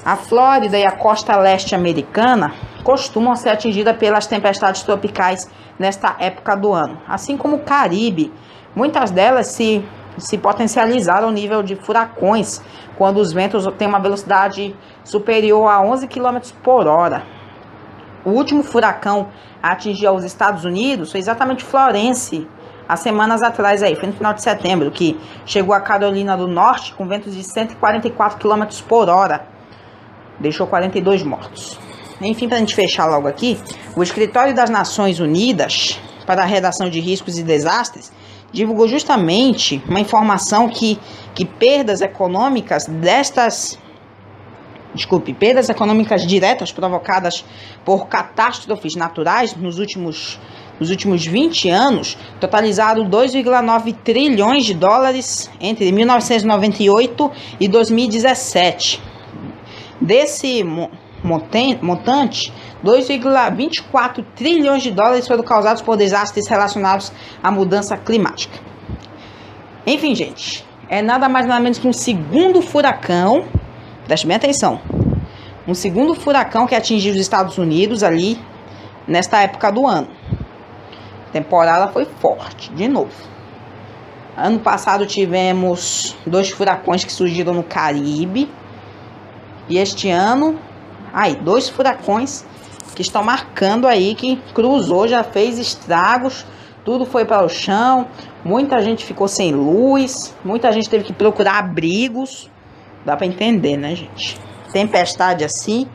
A Flórida e a costa leste americana costumam ser atingidas pelas tempestades tropicais nesta época do ano, assim como o Caribe. Muitas delas se potencializaram ao nível de furacões, quando os ventos têm uma velocidade superior a 11 km por hora. O último furacão a atingir os Estados Unidos foi exatamente Florence, há semanas atrás, foi no final de setembro, que chegou a Carolina do Norte com ventos de 144 km por hora. Deixou 42 mortos. Enfim, para a gente fechar logo aqui, o Escritório das Nações Unidas para a Redação de Riscos e Desastres divulgou justamente uma informação que perdas econômicas diretas provocadas por catástrofes naturais nos últimos 20 anos totalizaram 2,9 trilhões de dólares entre 1998 e 2017. Desse montante, 2,24 trilhões de dólares foram causados por desastres relacionados à mudança climática. Enfim, gente, é nada mais nada menos que um segundo furacão, preste bem atenção, um segundo furacão que atingiu os Estados Unidos ali nesta época do ano. A temporada foi forte, de novo. Ano passado tivemos 2 furacões que surgiram no Caribe. E este ano, 2 furacões que estão marcando aí, que cruzou, já fez estragos, tudo foi para o chão, muita gente ficou sem luz, muita gente teve que procurar abrigos. Dá para entender, né, gente? Tempestade assim,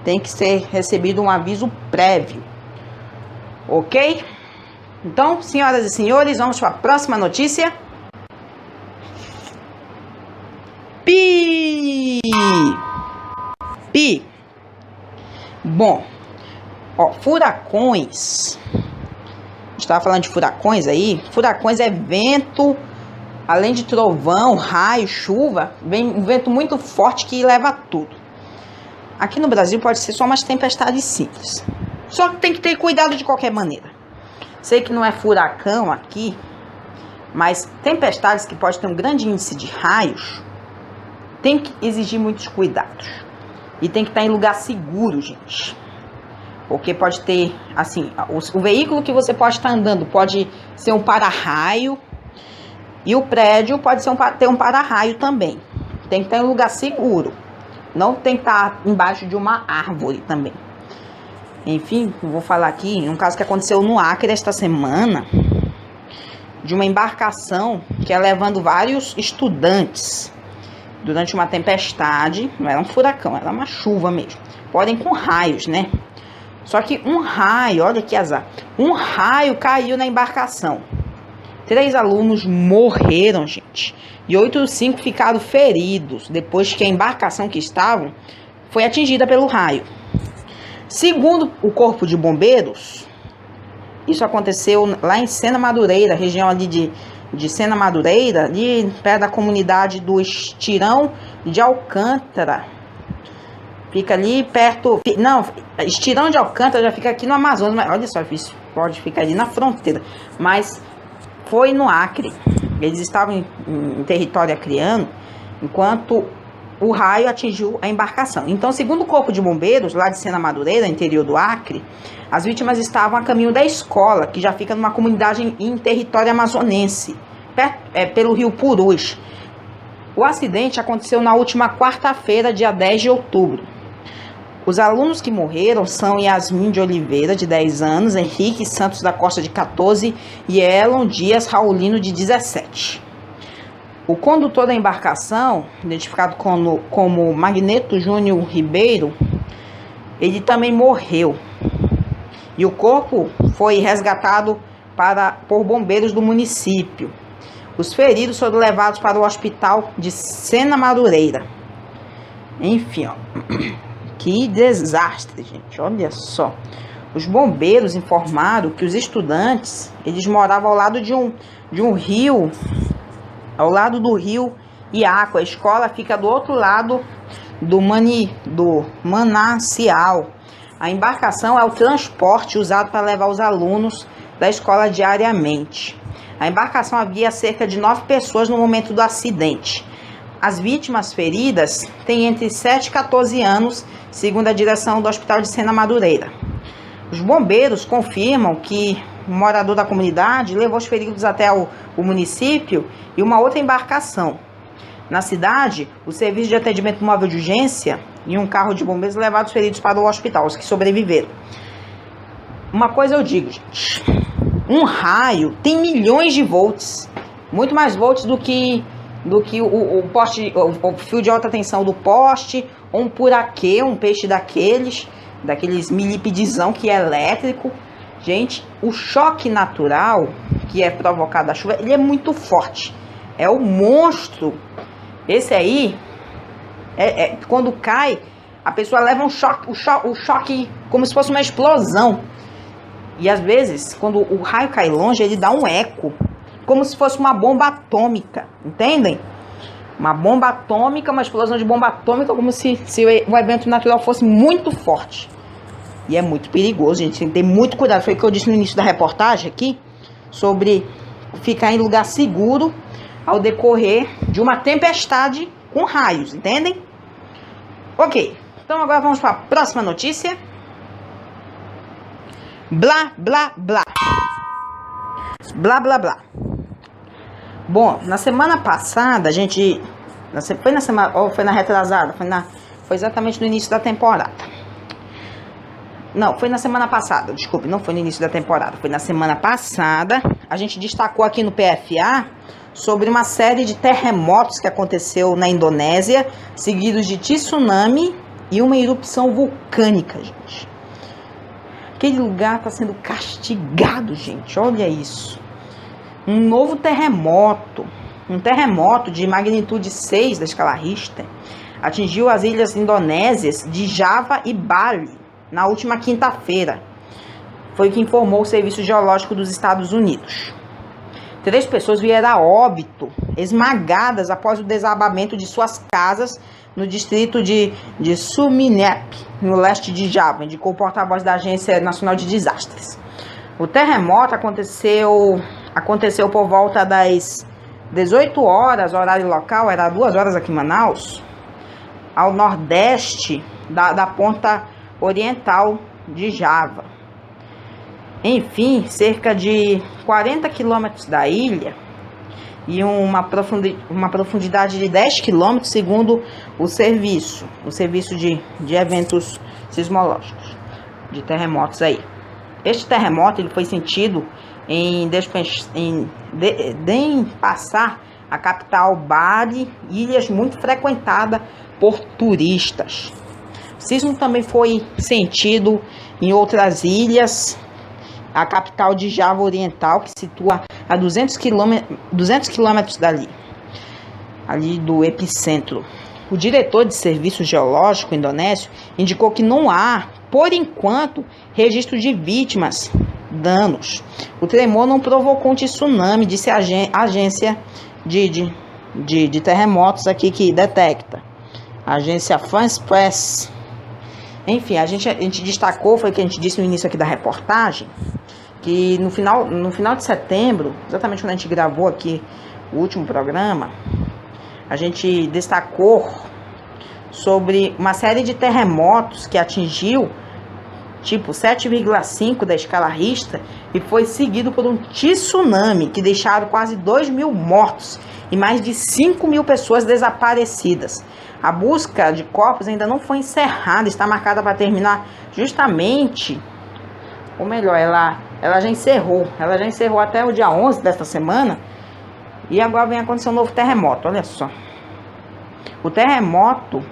tem que ser recebido um aviso prévio. Ok? Então, senhoras e senhores, vamos para a próxima notícia. Bom, furacões. A gente estava falando de furacões aí. Furacões é vento, além de trovão, raio, chuva, vem um vento muito forte que leva tudo. Aqui no Brasil pode ser só umas tempestades simples. Só que tem que ter cuidado de qualquer maneira. Sei que não é furacão aqui, mas tempestades que podem ter um grande índice de raios, tem que exigir muitos cuidados. E tem que estar em lugar seguro, gente. Porque pode ter, assim, o veículo que você pode estar andando pode ser um para-raio. E o prédio pode ter um para-raio também. Tem que estar em lugar seguro. Não tem que estar embaixo de uma árvore também. Enfim, eu vou falar aqui um caso que aconteceu no Acre esta semana. De uma embarcação que é levando vários estudantes. durante uma tempestade, não era um furacão, era uma chuva mesmo, podem com raios, né? Só que um raio, olha que azar, um raio caiu na embarcação. 3 alunos morreram, gente, e outros 5 ficaram feridos, depois que a embarcação que estavam foi atingida pelo raio. Segundo o Corpo de Bombeiros, isso aconteceu lá em Sena Madureira, região ali de Sena Madureira, ali perto da comunidade do Estirão de Alcântara. Fica ali perto... Não, Estirão de Alcântara já fica aqui no Amazonas, mas olha só, isso pode ficar ali na fronteira. Mas foi no Acre. Eles estavam em território acreano, enquanto o raio atingiu a embarcação. Então, segundo o Corpo de Bombeiros, lá de Sena Madureira, interior do Acre, as vítimas estavam a caminho da escola, que já fica numa comunidade em território amazonense, pelo rio Purus. O acidente aconteceu na última quarta-feira, dia 10 de outubro. Os alunos que morreram são Yasmin de Oliveira, de 10 anos, Henrique Santos da Costa, de 14, e Elon Dias Raulino, de 17. O condutor da embarcação, identificado como Magneto Júnior Ribeiro, ele também morreu. E o corpo foi resgatado por bombeiros do município. Os feridos foram levados para o hospital de Sena Madureira. Enfim, ó, que desastre, gente, olha só. Os bombeiros informaram que os estudantes, eles moravam ao lado de um rio, ao lado do rio Iaco. A escola fica do outro lado do manancial. A embarcação é o transporte usado para levar os alunos da escola diariamente. A embarcação havia cerca de 9 pessoas no momento do acidente. As vítimas feridas têm entre 7 e 14 anos, segundo a direção do Hospital de Sena Madureira. Os bombeiros confirmam que um morador da comunidade levou os feridos até o município e uma outra embarcação. Na cidade, o serviço de atendimento móvel de urgência e um carro de bombeiros levaram os feridos para o hospital, os que sobreviveram. Uma coisa eu digo, gente, um raio tem milhões de volts, muito mais volts do que o poste, o fio de alta tensão do poste, ou um puraquê, um peixe daqueles milipidizão que é elétrico. Gente, o choque natural que é provocado da chuva, ele é muito forte. É o monstro. Esse aí, quando cai, a pessoa leva um choque como se fosse uma explosão. E às vezes, quando o raio cai longe, ele dá um eco, como se fosse uma bomba atômica, entendem? Uma bomba atômica, uma explosão de bomba atômica, como se o evento natural fosse muito forte. E é muito perigoso, gente, tem que ter muito cuidado. Foi o que eu disse no início da reportagem aqui, sobre ficar em lugar seguro ao decorrer de uma tempestade com raios, entendem? Ok, então agora vamos para a próxima notícia. Blá, blá, blá. Blá, blá, blá. Bom, na semana passada, a gente... Foi na semana... Ou foi na retrasada? Foi exatamente no início da temporada. Não, foi na semana passada, desculpe, não foi no início da temporada. Foi na semana passada. A gente destacou aqui no PFA sobre uma série de terremotos que aconteceu na Indonésia, seguidos de tsunami e uma erupção vulcânica, gente. Aquele lugar está sendo castigado, gente. Olha isso. Um novo terremoto. Um terremoto de magnitude 6 da escala Richter atingiu as ilhas indonésias de Java e Bali na última quinta-feira. Foi o que informou o Serviço Geológico dos Estados Unidos. 3 pessoas vieram a óbito, esmagadas após o desabamento de suas casas no distrito de Sumenep, no leste de Java, indicou o porta-voz da Agência Nacional de Desastres. O terremoto aconteceu por volta das 18 horas, horário local, era 2 horas aqui em Manaus, ao nordeste da ponta oriental de Java. Enfim, cerca de 40 quilômetros da ilha e uma profundidade de 10 quilômetros, segundo o serviço de eventos sismológicos, de terremotos aí. Este terremoto ele foi sentido em passar a capital Bali, ilhas muito frequentada por turistas. O sismo também foi sentido em outras ilhas, a capital de Java Oriental, que se situa a 200 quilômetros dali, ali do epicentro. O diretor de Serviço Geológico indonésio indicou que não há, por enquanto, registro de vítimas, danos. O tremor não provocou um tsunami, disse a agência de terremotos aqui que detecta. A agência France Press. Enfim, a gente destacou, foi o que a gente disse no início aqui da reportagem, que no final de setembro, exatamente quando a gente gravou aqui o último programa, a gente destacou sobre uma série de terremotos que atingiu tipo 7,5 da escala Richter e foi seguido por um tsunami que deixaram quase 2.000 mortos e mais de 5.000 pessoas desaparecidas. A busca de corpos ainda não foi encerrada, está marcada para terminar justamente, ou melhor, ela já encerrou até o dia 11 desta semana, e agora vem acontecer um novo terremoto, olha só. O terremoto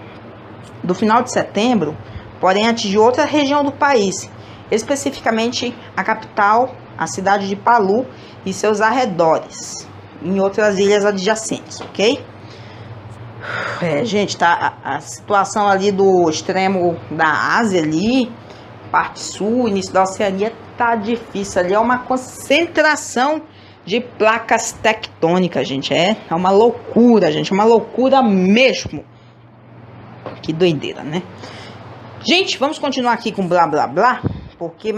do final de setembro, porém, atingiu outra região do país, especificamente a capital, a cidade de Palu e seus arredores, em outras ilhas adjacentes, ok? Gente, tá a situação ali do extremo da Ásia ali, parte sul, início da Oceania, tá difícil. Ali é uma concentração de placas tectônicas, gente. É uma loucura, gente, uma loucura mesmo. Que doideira, né? Gente, vamos continuar aqui com blá blá blá, porque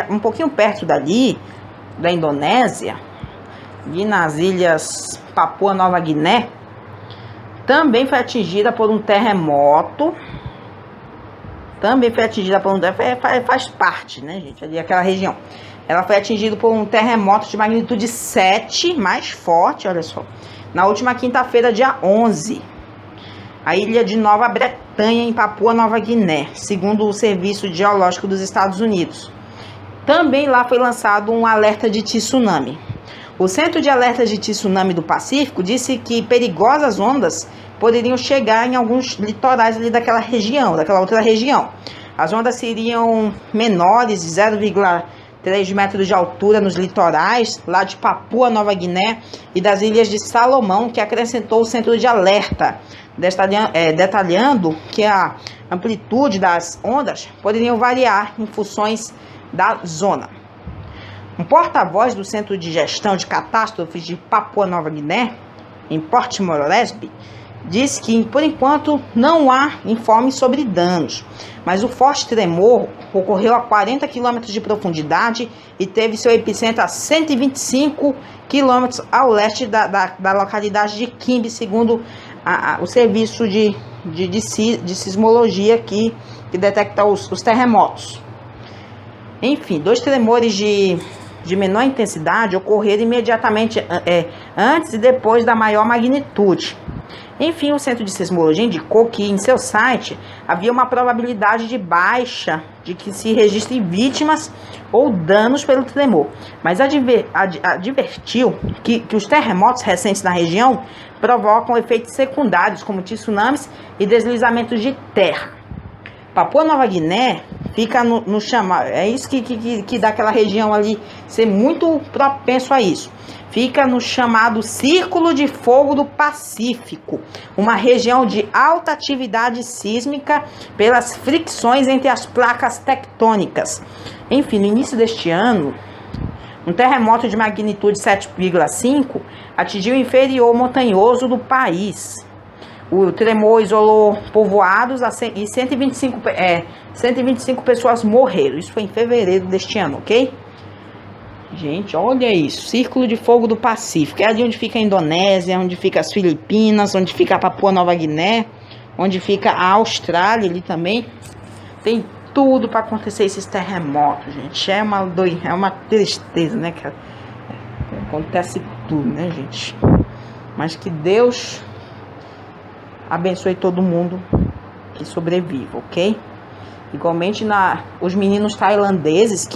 um pouquinho perto dali, da Indonésia, ali nas ilhas Papua Nova Guiné, também foi atingida por um terremoto. Faz parte, né, gente, ali aquela região. Ela foi atingida por um terremoto de magnitude 7, mais forte, olha só, na última quinta-feira, dia 11. A ilha de Nova Bretanha, em Papua Nova Guiné, segundo o Serviço Geológico dos Estados Unidos. Também lá foi lançado um alerta de tsunami. O Centro de Alertas de Tsunami do Pacífico disse que perigosas ondas poderiam chegar em alguns litorais ali daquela outra região. As ondas seriam menores, de 0,3 metros de altura nos litorais, lá de Papua Nova Guiné e das Ilhas de Salomão, que acrescentou o centro de alerta, detalhando que a amplitude das ondas poderiam variar em funções da zona. Um porta-voz do Centro de Gestão de Catástrofes de Papua Nova Guiné, em Port Moresby, disse que, por enquanto, não há informes sobre danos, mas o forte tremor ocorreu a 40 km de profundidade e teve seu epicentro a 125 km ao leste da localidade de Kimbe, segundo o serviço de sismologia que detecta os terremotos. Enfim, 2 tremores de menor intensidade ocorreram imediatamente antes e depois da maior magnitude. Enfim, o Centro de Sismologia indicou que em seu site havia uma probabilidade de baixa de que se registrem vítimas ou danos pelo tremor, mas advertiu que os terremotos recentes na região provocam efeitos secundários como tsunamis e deslizamentos de terra. Papua Nova Guiné fica no chamado, é isso que dá aquela região ali ser muito propenso a isso. Fica no chamado Círculo de Fogo do Pacífico, uma região de alta atividade sísmica pelas fricções entre as placas tectônicas. Enfim, no início deste ano, um terremoto de magnitude 7,5 atingiu o inferior montanhoso do país. O tremor isolou povoados e 125 pessoas morreram. Isso foi em fevereiro deste ano, ok? Gente, olha isso. Círculo de Fogo do Pacífico. É ali onde fica a Indonésia, onde fica as Filipinas, onde fica a Papua Nova Guiné, onde fica a Austrália ali também. Tem tudo para acontecer esses terremotos, gente. É uma tristeza, né? Que acontece tudo, né, gente? Mas que Deus abençoe todo mundo que sobreviva, ok? Igualmente os meninos tailandeses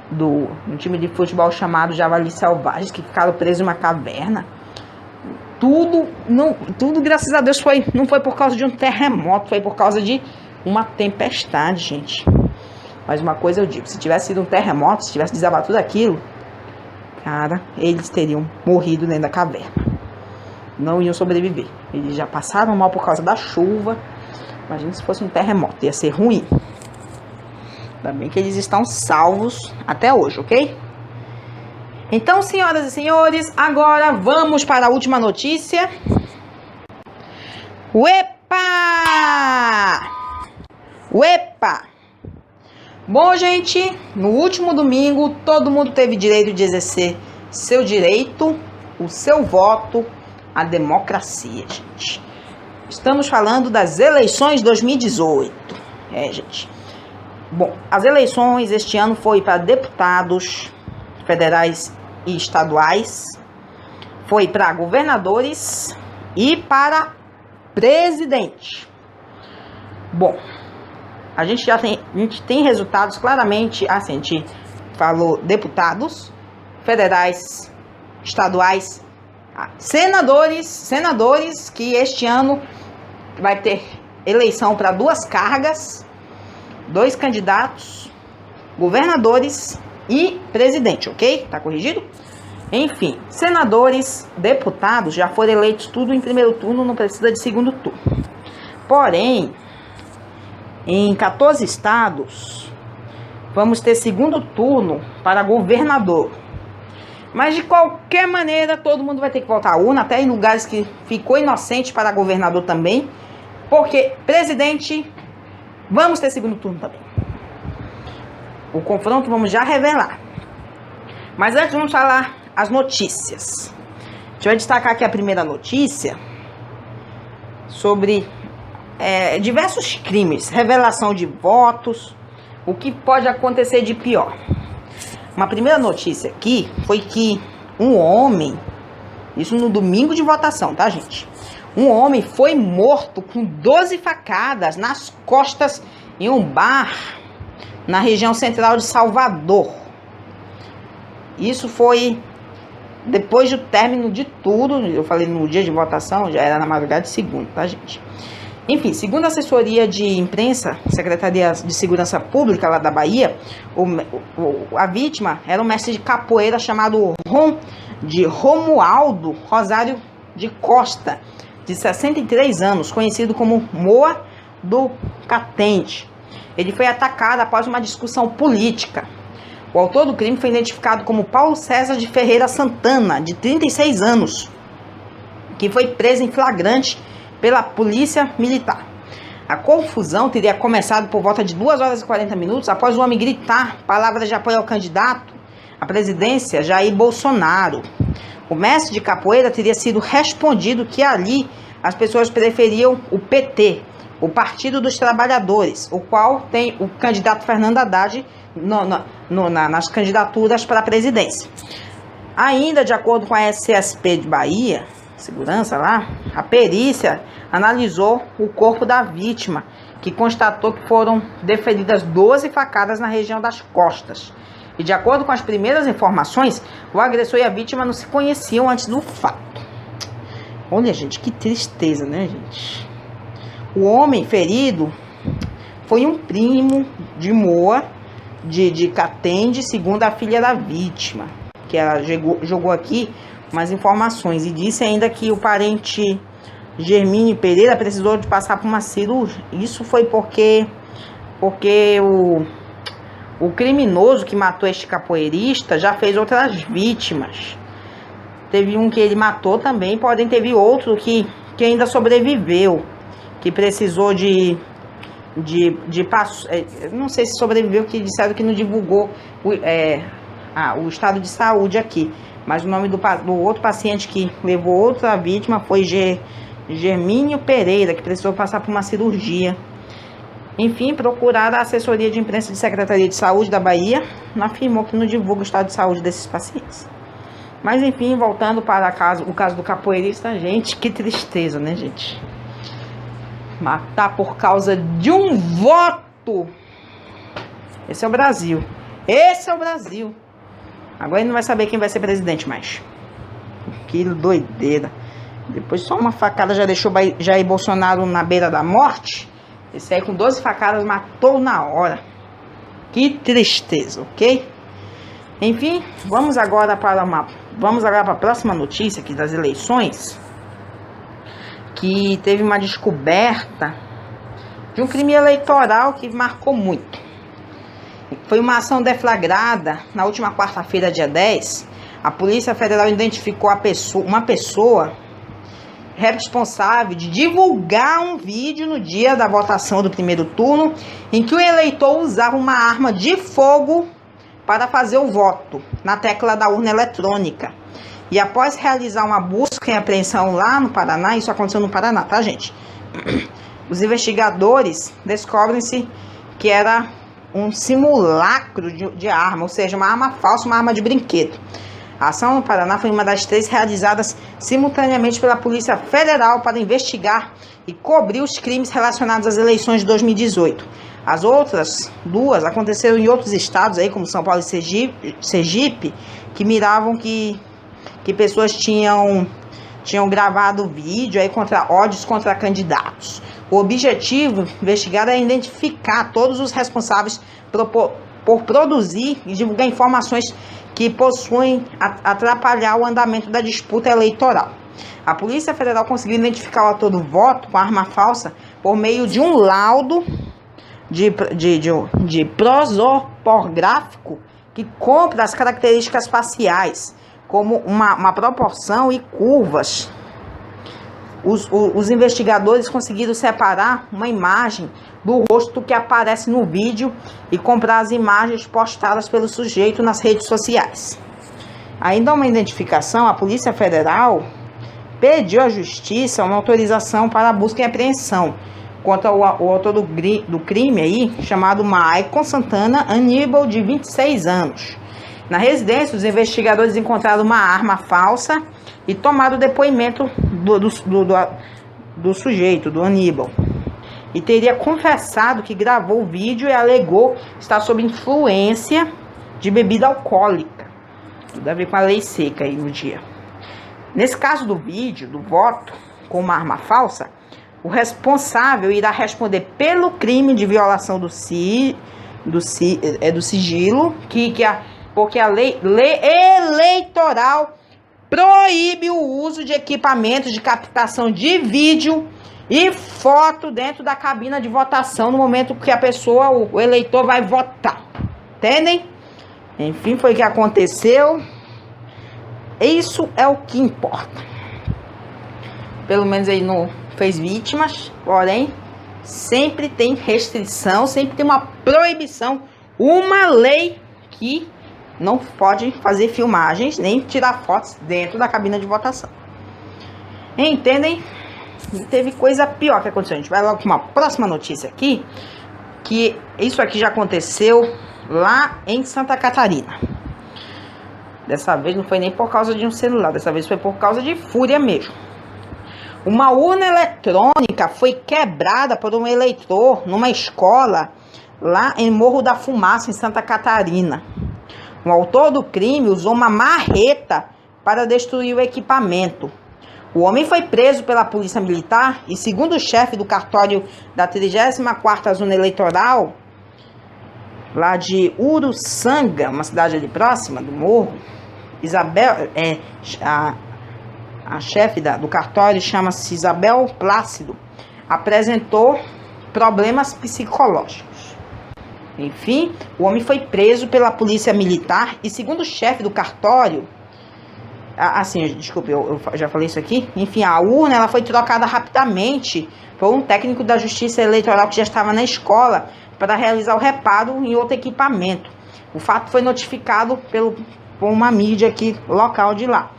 um time de futebol chamado Javalis Selvagens, que ficaram presos em uma caverna. tudo, graças a Deus, não foi por causa de um terremoto, foi por causa de uma tempestade, gente. Mas uma coisa eu digo, se tivesse sido um terremoto, se tivesse desabado tudo aquilo, cara, eles teriam morrido dentro da caverna. Não iam sobreviver. Eles já passaram mal por causa da chuva. Imagina se fosse um terremoto, ia ser ruim. Ainda bem que eles estão salvos até hoje, ok? Então, senhoras e senhores, agora vamos para a última notícia. Uepa! Uepa! Bom, gente, no último domingo, todo mundo teve direito de exercer seu direito, o seu voto, a democracia, gente. Estamos falando das eleições 2018. Gente. Bom, as eleições este ano foi para deputados federais e estaduais, foi para governadores e para presidente. Bom, a gente tem resultados claramente, assim, a gente falou deputados federais, estaduais, senadores que este ano vai ter eleição para 2 cargas, 2 candidatos, governadores e presidente, ok? Tá corrigido? Enfim, senadores, deputados já foram eleitos tudo em primeiro turno, não precisa de segundo turno. Porém, em 14 estados, vamos ter segundo turno para governador. Mas de qualquer maneira, todo mundo vai ter que voltar à urna, até em lugares que ficou inocente para governador também. Porque presidente, vamos ter segundo turno também. O confronto vamos já revelar. Mas antes vamos falar as notícias. A gente vai destacar aqui a primeira notícia sobre diversos crimes, revelação de votos, o que pode acontecer de pior. Uma primeira notícia aqui foi que um homem, isso no domingo de votação, tá, gente? Um homem foi morto com 12 facadas nas costas em um bar na região central de Salvador. Isso foi depois do término de tudo. Eu falei no dia de votação, já era na madrugada de segunda, tá, gente? Enfim, segundo a assessoria de imprensa, Secretaria de Segurança Pública lá da Bahia, a vítima era um mestre de capoeira chamado Romualdo Rosário de Costa, de 63 anos, conhecido como Moa do Catende. Ele foi atacado após uma discussão política. O autor do crime foi identificado como Paulo César de Ferreira Santana, de 36 anos, que foi preso em flagrante pela polícia militar. A confusão teria começado por volta de 2 horas e 40 minutos após o homem gritar palavras de apoio ao candidato à presidência, Jair Bolsonaro. O mestre de capoeira teria sido respondido que ali as pessoas preferiam o PT, o Partido dos Trabalhadores, o qual tem o candidato Fernando Haddad nas candidaturas para a presidência. Ainda de acordo com a SSP de Bahia, segurança lá, a perícia analisou o corpo da vítima, que constatou que foram deferidas 12 facadas na região das costas. E de acordo com as primeiras informações, o agressor e a vítima não se conheciam antes do fato. Olha, gente, que tristeza, né, gente? O homem ferido foi um primo de Moa, de Catende, segundo a filha da vítima, que ela jogou aqui umas informações e disse ainda que o parente Germínio Pereira precisou de passar por uma cirurgia. Isso foi porque o criminoso que matou este capoeirista já fez outras vítimas. Teve um que ele matou também, porém teve outro que ainda sobreviveu, que precisou não sei se sobreviveu, que disseram que não divulgou o estado de saúde aqui. Mas o nome do outro paciente que levou outra vítima foi Germínio Pereira, que precisou passar por uma cirurgia. Enfim, procuraram a assessoria de imprensa de Secretaria de Saúde da Bahia, afirmou que não divulga o estado de saúde desses pacientes. Mas enfim, voltando para o caso do capoeirista, gente, que tristeza, né, gente? Matar por causa de um voto. Esse é o Brasil. Esse é o Brasil. Agora ele não vai saber quem vai ser presidente mais. Que doideira. Depois só uma facada já deixou Jair Bolsonaro na beira da morte. Esse aí com 12 facadas matou na hora. Que tristeza, ok? Enfim, vamos agora para a próxima notícia aqui das eleições. Que teve uma descoberta de um crime eleitoral que marcou muito. Foi uma ação deflagrada na última quarta-feira, dia 10. A Polícia Federal identificou uma pessoa responsável de divulgar um vídeo no dia da votação do primeiro turno, em que o eleitor usava uma arma de fogo para fazer o voto na tecla da urna eletrônica. E após realizar uma busca e apreensão lá no Paraná, isso aconteceu no Paraná, tá, gente? Os investigadores descobrem-se que era um simulacro de arma, ou seja, uma arma falsa, uma arma de brinquedo. A ação no Paraná foi uma das 3 realizadas simultaneamente pela Polícia Federal para investigar e cobrir os crimes relacionados às eleições de 2018. As outras 2 aconteceram em outros estados, aí, como São Paulo e Sergipe, que miravam que pessoas tinham gravado vídeo aí ódios contra candidatos. O objetivo investigado é identificar todos os responsáveis por produzir e divulgar informações que possuem atrapalhar o andamento da disputa eleitoral. A Polícia Federal conseguiu identificar o autor do voto com arma falsa por meio de um laudo de prosopográfico que compra as características faciais, como uma proporção e curvas. Os investigadores conseguiram separar uma imagem do rosto que aparece no vídeo e comprar as imagens postadas pelo sujeito nas redes sociais. Ainda uma identificação, a Polícia Federal pediu à Justiça uma autorização para a busca e apreensão contra o autor do crime aí, chamado Maicon Santana Aníbal, de 26 anos. Na residência, os investigadores encontraram uma arma falsa e tomaram o depoimento do sujeito, do Aníbal. E teria confessado que gravou o vídeo e alegou estar sob influência de bebida alcoólica. Tudo a ver com a lei seca aí no dia. Nesse caso do vídeo, do voto com uma arma falsa, o responsável irá responder pelo crime de violação do sigilo, porque a lei eleitoral proíbe o uso de equipamentos de captação de vídeo e foto dentro da cabina de votação no momento que o eleitor vai votar. Entendem? Enfim, foi o que aconteceu. Isso é o que importa. Pelo menos aí não fez vítimas, porém, sempre tem restrição, sempre tem uma proibição, uma lei que não pode fazer filmagens, nem tirar fotos dentro da cabina de votação. Entendem? E teve coisa pior que aconteceu. A gente vai logo com uma próxima notícia aqui, que isso aqui já aconteceu lá em Santa Catarina. Dessa vez não foi nem por causa de um celular, dessa vez foi por causa de fúria mesmo. Uma urna eletrônica foi quebrada por um eleitor numa escola lá em Morro da Fumaça, em Santa Catarina. O autor do crime usou uma marreta para destruir o equipamento. O homem foi preso pela Polícia Militar e, segundo o chefe do cartório da 34ª Zona Eleitoral, lá de Uruçanga, uma cidade ali próxima do morro, Isabel, a chefe do cartório chama-se Isabel Plácido, apresentou problemas psicológicos. Enfim, o homem foi preso pela Polícia Militar e, segundo o chefe do cartório, desculpe, eu já falei isso aqui. Enfim, a urna ela foi trocada rapidamente por um técnico da Justiça Eleitoral que já estava na escola para realizar o reparo em outro equipamento. O fato foi notificado por uma mídia aqui local de lá.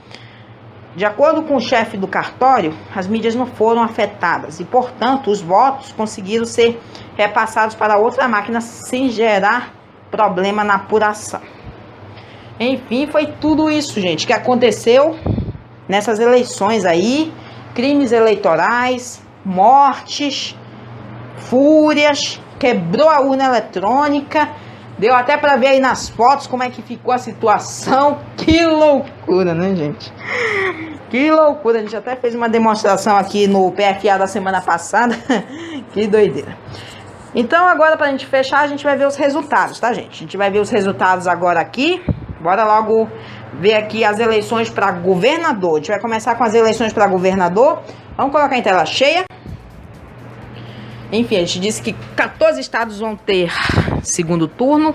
De acordo com o chefe do cartório, as mídias não foram afetadas e, portanto, os votos conseguiram ser repassados para outra máquina sem gerar problema na apuração. Enfim, foi tudo isso, gente, que aconteceu nessas eleições aí. Crimes eleitorais, mortes, fúrias, quebrou a urna eletrônica. Deu até para ver aí nas fotos como é que ficou a situação. Que loucura, né, gente? Que loucura, a gente até fez uma demonstração aqui no PFA da semana passada. Que doideira. Então agora, pra gente fechar, a gente vai ver os resultados, tá, gente? A gente vai ver os resultados agora aqui. Bora logo ver aqui as eleições para governador. A gente vai começar com as eleições para governador. Vamos colocar em tela cheia. Enfim, a gente disse que 14 estados vão ter segundo turno.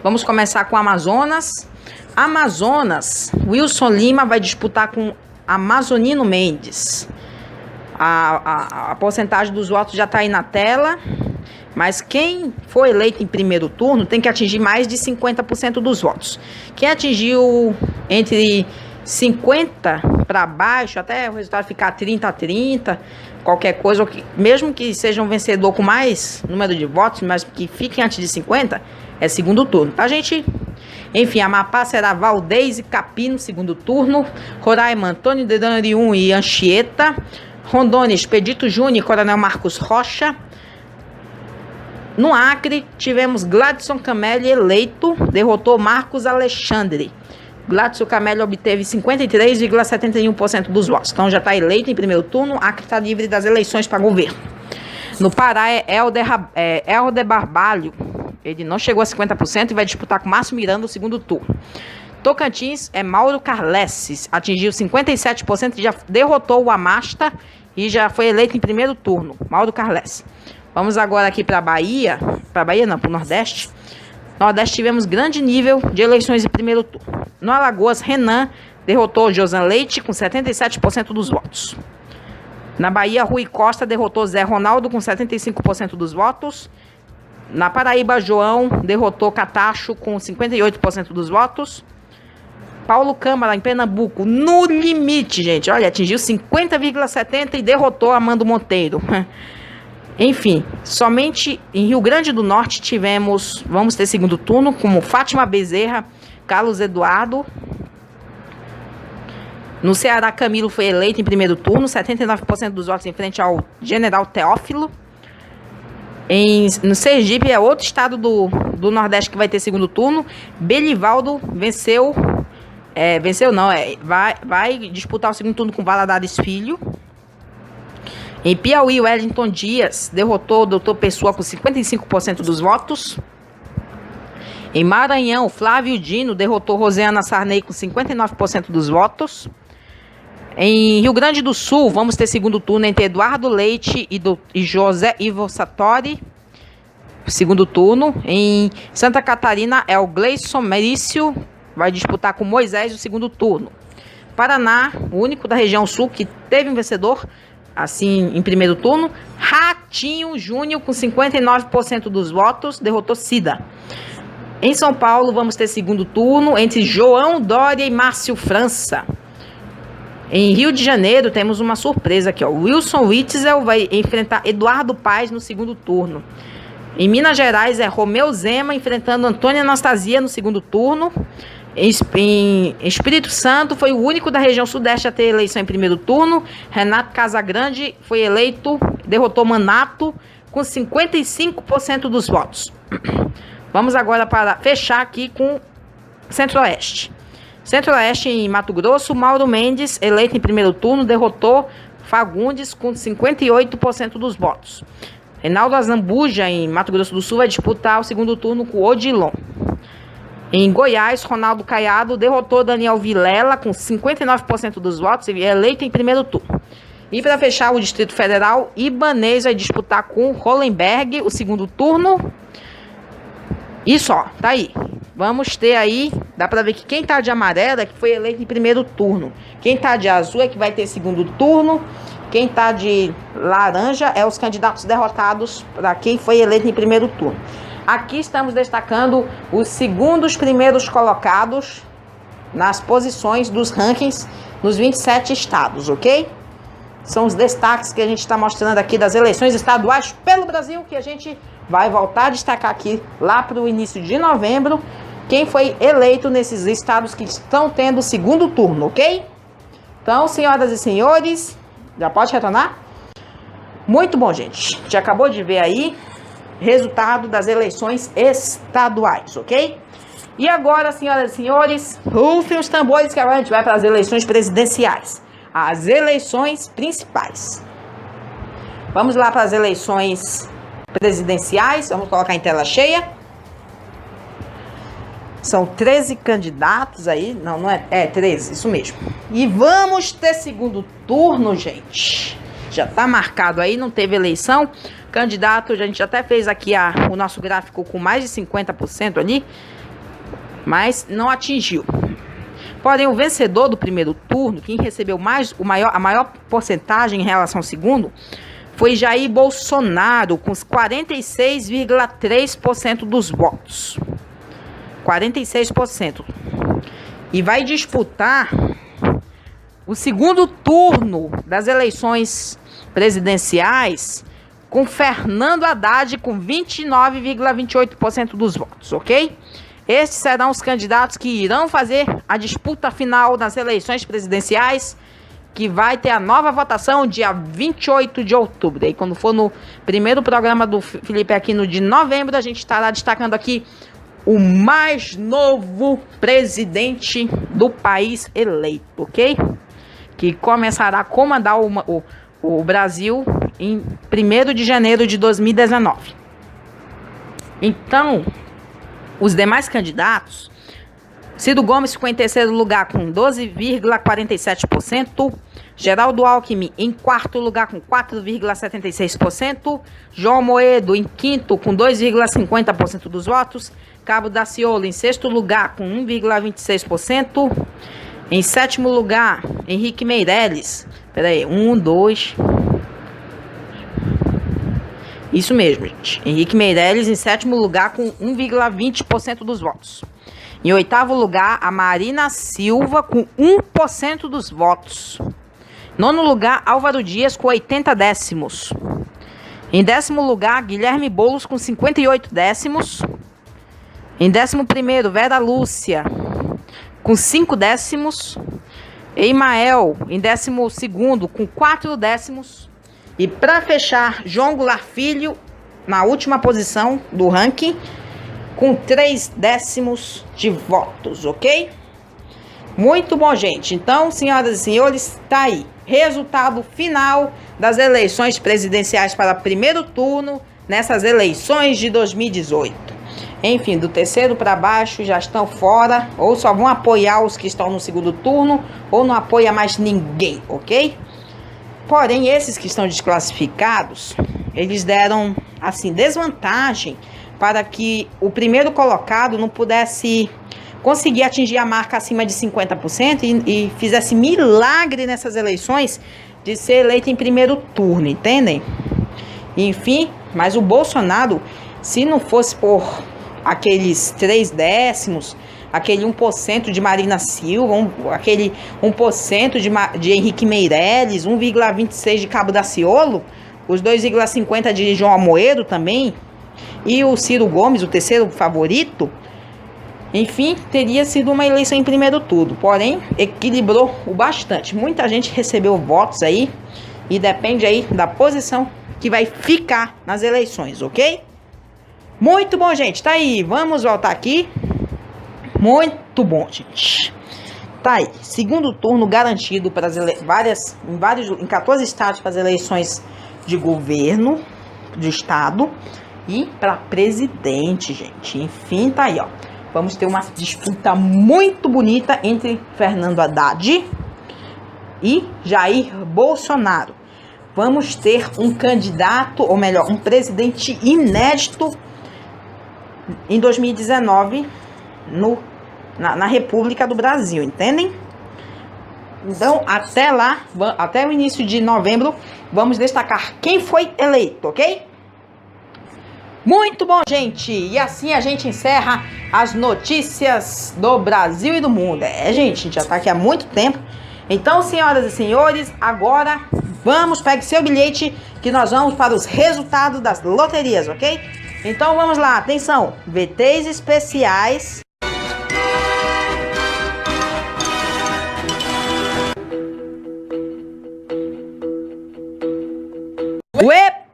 Vamos começar com Amazonas. Amazonas, Wilson Lima vai disputar com Amazonino Mendes. A porcentagem dos votos já está aí na tela. Mas quem for eleito em primeiro turno tem que atingir mais de 50% dos votos. Quem atingiu entre 50 para baixo, até o resultado ficar 30-30, qualquer coisa, mesmo que seja um vencedor com mais número de votos, mas que fiquem antes de 50, é segundo turno, tá, gente? Enfim, Amapá será Valdez e Capim, segundo turno. Roraima, Antônio de Danium e Anchieta. Rondônia, Expedito Júnior e Coronel Marcos Rocha. No Acre, tivemos Gladson Camelli eleito, derrotou Marcos Alexandre. Gladson Camelli obteve 53,71% dos votos. Então já está eleito em primeiro turno. Acre está livre das eleições para governo. No Pará é Helder Barbalho. Ele não chegou a 50% e vai disputar com Márcio Miranda o segundo turno. Tocantins é Mauro Carlesses. Atingiu 57% e já derrotou o Amasta e já foi eleito em primeiro turno. Mauro Carlesses. Vamos agora aqui para a Bahia. Para a Bahia não, para o Nordeste. No Nordeste tivemos grande nível de eleições em primeiro turno. No Alagoas, Renan derrotou Josan Leite com 77% dos votos. Na Bahia, Rui Costa derrotou Zé Ronaldo com 75% dos votos. Na Paraíba, João derrotou Catacho com 58% dos votos. Paulo Câmara, em Pernambuco, no limite, gente. Olha, atingiu 50,70% e derrotou Amando Monteiro. Enfim, somente em Rio Grande do Norte vamos ter segundo turno, como Fátima Bezerra, Carlos Eduardo. No Ceará, Camilo foi eleito em primeiro turno, 79% dos votos em frente ao General Teófilo. No Sergipe, é outro estado do Nordeste que vai ter segundo turno. Belivaldo vai disputar o segundo turno com Valadares Filho. Em Piauí, Wellington Dias derrotou o Dr. Pessoa com 55% dos votos. Em Maranhão, Flávio Dino derrotou Rosiana Sarney com 59% dos votos. Em Rio Grande do Sul, vamos ter segundo turno entre Eduardo Leite e José Ivo Sartori. Segundo turno. Em Santa Catarina, é o Gleison Merício, vai disputar com Moisés o segundo turno. Paraná, o único da região sul que teve um vencedor, assim, em primeiro turno. Ratinho Júnior, com 59% dos votos, derrotou Cida. Em São Paulo, vamos ter segundo turno entre João Dória e Márcio França. Em Rio de Janeiro, temos uma surpresa aqui, ó. Wilson Witzel vai enfrentar Eduardo Paes no segundo turno. Em Minas Gerais, é Romeu Zema enfrentando Antônia Anastasia no segundo turno. Em Espírito Santo, foi o único da região sudeste a ter eleição em primeiro turno. Renato Casagrande foi eleito, derrotou Manato com 55% dos votos. Vamos agora para fechar aqui com Centro-Oeste. Centro-Oeste, em Mato Grosso, Mauro Mendes, eleito em primeiro turno, derrotou Fagundes com 58% dos votos. Reinaldo Azambuja, em Mato Grosso do Sul, vai disputar o segundo turno com Odilon. Em Goiás, Ronaldo Caiado derrotou Daniel Vilela com 59% dos votos e é eleito em primeiro turno. E para fechar o Distrito Federal, Ibanez vai disputar com Hollenberg o segundo turno. E só, tá aí. Vamos ter aí, dá para ver que quem tá de amarelo é que foi eleito em primeiro turno. Quem tá de azul é que vai ter segundo turno. Quem tá de laranja é os candidatos derrotados para quem foi eleito em primeiro turno. Aqui estamos destacando os segundos primeiros colocados nas posições dos rankings nos 27 estados, ok? São os destaques que a gente está mostrando aqui das eleições estaduais pelo Brasil, que a gente vai voltar a destacar aqui lá para o início de novembro, quem foi eleito nesses estados que estão tendo o segundo turno, ok? Então, senhoras e senhores, já pode retornar? Muito bom, gente. A gente acabou de ver aí resultado das eleições estaduais, ok? E agora, senhoras e senhores, rufem os tambores que agora a gente vai para as eleições presidenciais. as eleições principais. Vamos lá para as eleições presidenciais. Vamos colocar em tela cheia. São 13 candidatos aí. Não é? É 13, isso mesmo. E vamos ter segundo turno, gente. Já tá marcado aí, não teve eleição. Candidato, a gente até fez aqui o nosso gráfico com mais de 50% ali, mas não atingiu. Porém, o vencedor do primeiro turno, quem recebeu a maior porcentagem em relação ao segundo, foi Jair Bolsonaro, com 46,3% dos votos. 46%. E vai disputar o segundo turno das eleições presidenciais com Fernando Haddad com 29,28% dos votos, ok? Estes serão os candidatos que irão fazer a disputa final das eleições presidenciais, que vai ter a nova votação dia 28 de outubro. E quando for no primeiro programa do Felipe Aquino de novembro, a gente estará destacando aqui o mais novo presidente do país eleito, ok? Que começará a comandar o Brasil em 1º de janeiro de 2019. Então, os demais candidatos, Ciro Gomes ficou em terceiro lugar com 12,47%, Geraldo Alckmin em quarto lugar com 4,76%, João Amoedo em quinto com 2,50% dos votos, Cabo Daciolo em sexto lugar com 1,26%, em sétimo lugar, Henrique Meirelles, isso mesmo, gente. Henrique Meirelles em sétimo lugar com 1,20% dos votos. Em oitavo lugar, a Marina Silva com 1% dos votos. Nono lugar, Álvaro Dias com 80 décimos. Em décimo lugar, Guilherme Boulos com 58 décimos. Em 11º, Vera Lúcia com 5 décimos. Emael em 12º com 4 décimos. E para fechar, João Goulart Filho na última posição do ranking com 3 décimos de votos, ok? Muito bom, gente. Então, senhoras e senhores, tá aí. Resultado final das eleições presidenciais para primeiro turno nessas eleições de 2018. Enfim, do terceiro para baixo já estão fora, ou só vão apoiar os que estão no segundo turno, ou não apoia mais ninguém, ok? Porém, esses que estão desclassificados, eles deram, assim, desvantagem para que o primeiro colocado não pudesse conseguir atingir a marca acima de 50% e fizesse milagre nessas eleições de ser eleito em primeiro turno, entendem? Enfim, mas o Bolsonaro, se não fosse por aqueles 3 décimos, aquele 1% de Marina Silva, aquele 1% de Henrique Meirelles, 1,26% de Cabo Daciolo, os 2,50% de João Amoedo também, e o Ciro Gomes, o terceiro favorito, enfim, teria sido uma eleição em primeiro turno. Porém, equilibrou o bastante. Muita gente recebeu votos aí, e depende aí da posição que vai ficar nas eleições, ok? Muito bom, gente. Tá aí. Vamos voltar aqui. Muito bom, gente. Tá aí. Segundo turno garantido para em 14 estados para as eleições de governo, de estado e para presidente, gente. Enfim, tá aí, ó. Vamos ter uma disputa muito bonita entre Fernando Haddad e Jair Bolsonaro. Vamos ter um candidato, ou melhor, um presidente inédito em 2019 na República do Brasil, entendem? Então, até lá, até o início de novembro, vamos destacar quem foi eleito, ok? Muito bom, gente! E assim a gente encerra as notícias do Brasil e do mundo. Gente, a gente já tá aqui há muito tempo. Então, senhoras e senhores, agora pegue seu bilhete que nós vamos para os resultados das loterias, ok? Então vamos lá, atenção, VTs especiais. Uepa!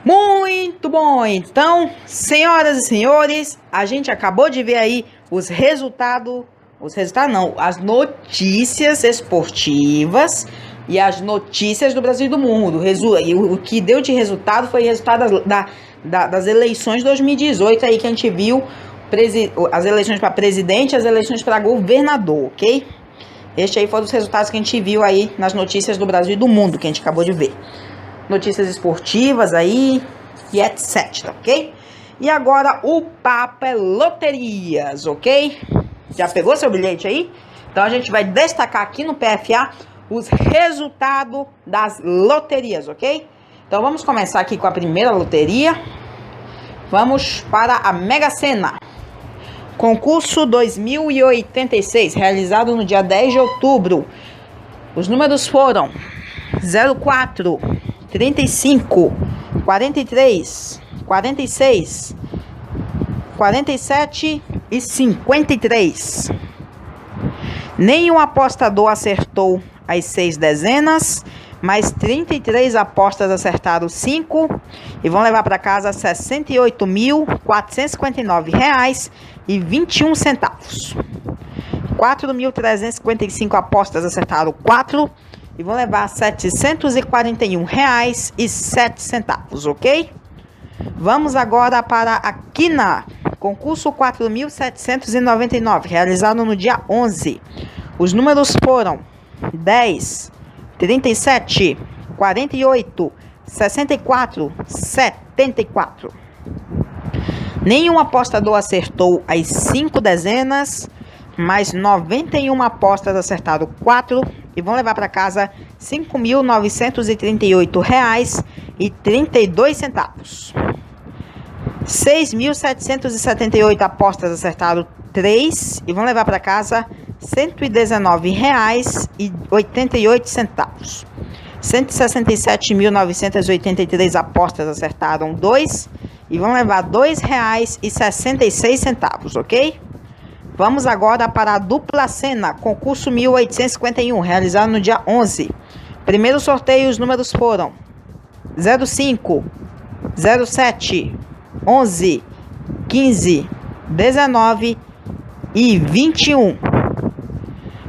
Muito bom, então, senhoras e senhores, a gente acabou de ver aí os resultados Os resultados não, as notícias esportivas e as notícias do Brasil e do mundo. E o que deu de resultado foi o resultado das eleições de 2018 aí que a gente viu, as eleições para presidente e as eleições para governador, ok? Este aí foram os resultados que a gente viu aí nas notícias do Brasil e do mundo que a gente acabou de ver. Notícias esportivas aí e etc, ok? E agora o papo é loterias, ok? Já pegou seu bilhete aí? Então a gente vai destacar aqui no PFA os resultados das loterias, ok? Então vamos começar aqui com a primeira loteria. Vamos para a Mega Sena. Concurso 2086, realizado no dia 10 de outubro. Os números foram 04, 35, 43, 46, 47 e 53. Nenhum apostador acertou as 6 dezenas, mas 33 apostas acertaram 5 e vão levar para casa R$ 68.459,21. 4.355 apostas acertaram 4 e vão levar R$ 741,07, ok? Vamos agora para a Quina, concurso 4.799, realizado no dia 11. Os números foram 10, 37, 48, 64, 74. Nenhum apostador acertou as 5 dezenas, mas 91 apostas acertaram 4 e vão levar para casa R$ 5.938,32. 6.778 apostas acertaram 3 e vão levar para casa R$ 119,88. 167.983 apostas acertaram 2 e vão levar R$ 2,66, ok? Vamos agora para a Dupla Sena, concurso 1851, realizado no dia 11. Primeiro sorteio, os números foram 05, 07, 11, 15, 19 e 21.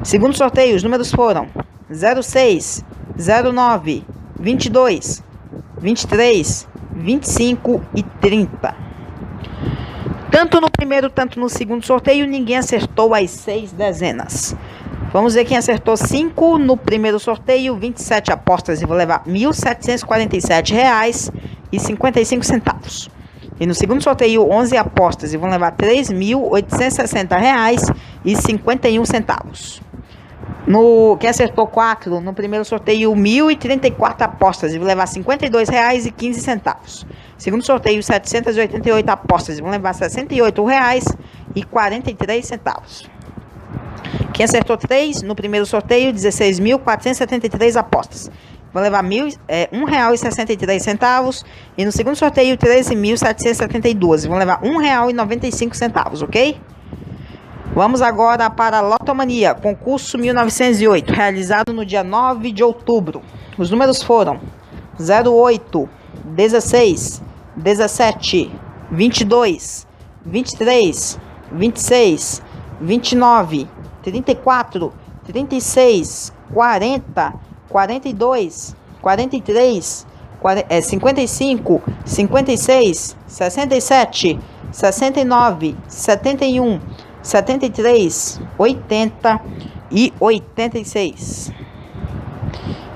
Segundo sorteio, os números foram 06, 09, 22, 23, 25 e 30. Tanto no primeiro, tanto no segundo sorteio, ninguém acertou as 6 dezenas. Vamos ver quem acertou 5 no primeiro sorteio, 27 apostas e vou levar R$ 1.747,55. E no segundo sorteio, 11 apostas e vão levar R$ 3.860,51. Quem acertou 4 no primeiro sorteio, 1.034 apostas e vão levar R$ 52,15. Segundo sorteio, 788 apostas e vão levar R$ 68,43. Quem acertou 3 no primeiro sorteio, 16.473 apostas. Vão levar R$ 1,63. E no segundo sorteio, 13.772. Vão levar R$ 1,95, ok? Vamos agora para a Lotomania, concurso 1908, realizado no dia 9 de outubro. Os números foram 08, 16, 17, 22, 23, 26, 29, 34, 36, 40, 42, 43, 55, 56, 67, 69, 71, 73, 80 e 86.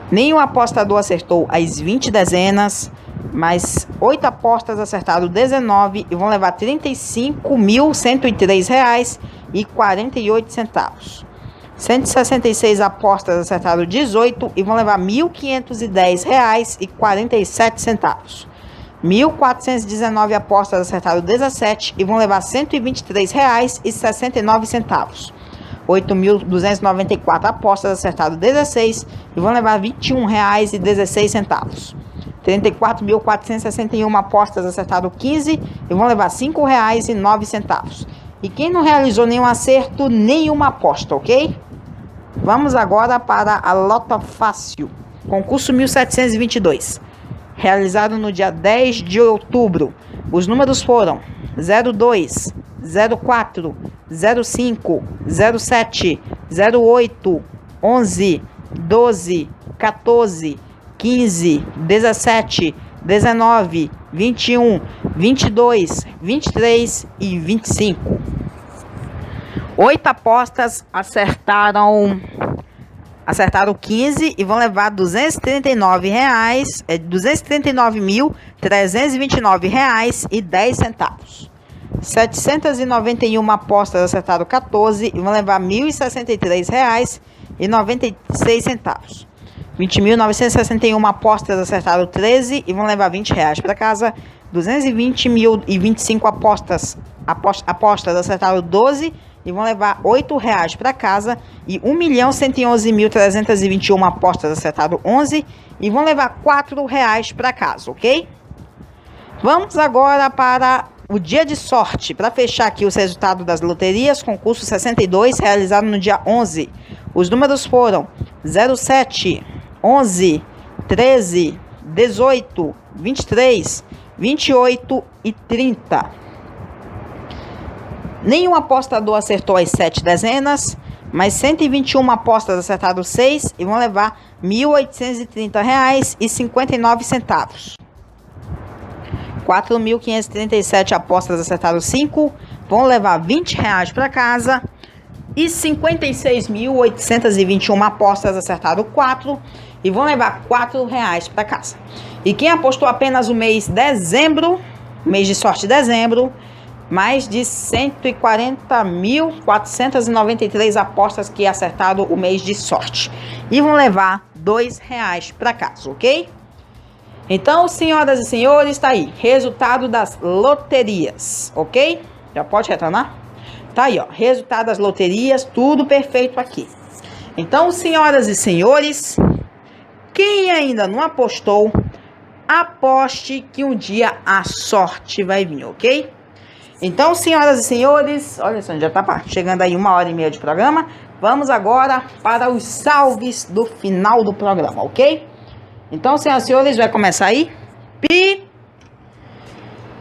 Nenhum apostador acertou as 20 dezenas, mas 8 apostas acertaram 19 e vão levar R$ 35.103,48. 166 apostas acertaram 18 e vão levar R$ 1.510,47. 1.419 apostas acertaram 17 e vão levar R$ 123,69. 8.294 apostas acertaram 16 e vão levar R$ 21,16. 34.461 apostas acertaram 15 e vão levar R$ 5,09. E quem não realizou nenhum acerto, nenhuma aposta, ok? Vamos agora para a Loto Fácil, concurso 1722, realizado no dia 10 de outubro. Os números foram 02, 04, 05, 07, 08, 11, 12, 14, 15, 17, 19, 21, 22, 23 e 25. 8 apostas acertaram 15 e vão levar R$ 239.329,10. 791 apostas acertaram 14 e vão levar R$ 1.063,96. 20.961 apostas acertaram 13 e vão levar R$ 20 para casa. 220.025 apostas acertaram 12 e vão levar R$ 8 para casa. E 1.111.321 apostas acertaram 11 e vão levar R$ 4 para casa, ok? Vamos agora para o dia de sorte, para fechar aqui os resultados das loterias, concurso 62, realizado no dia 11. Os números foram 07, 11, 13, 18, 23, 28 e 30. Nenhum apostador acertou as 7 dezenas, mas 121 apostas acertaram 6 e vão levar R$ 1.830,59. 4.537 apostas acertaram 5, vão levar R$ 20 para casa. E 56.821 apostas acertaram 4 e vão levar R$ 4 para casa. E quem apostou apenas o mês de dezembro, mês de sorte de dezembro, mais de 140.493 apostas que acertaram o mês de sorte. E vão levar R$ 2 para casa, ok? Então, senhoras e senhores, está aí. Resultado das loterias, ok? Já pode retornar? Tá aí, ó. Resultado das loterias, tudo perfeito aqui. Então, senhoras e senhores, quem ainda não apostou, aposte que um dia a sorte vai vir, ok? Então, senhoras e senhores, olha só, já tá chegando aí 1h30 de programa. Vamos agora para os salves do final do programa, ok? Então, senhoras e senhores, vai começar aí. Pi!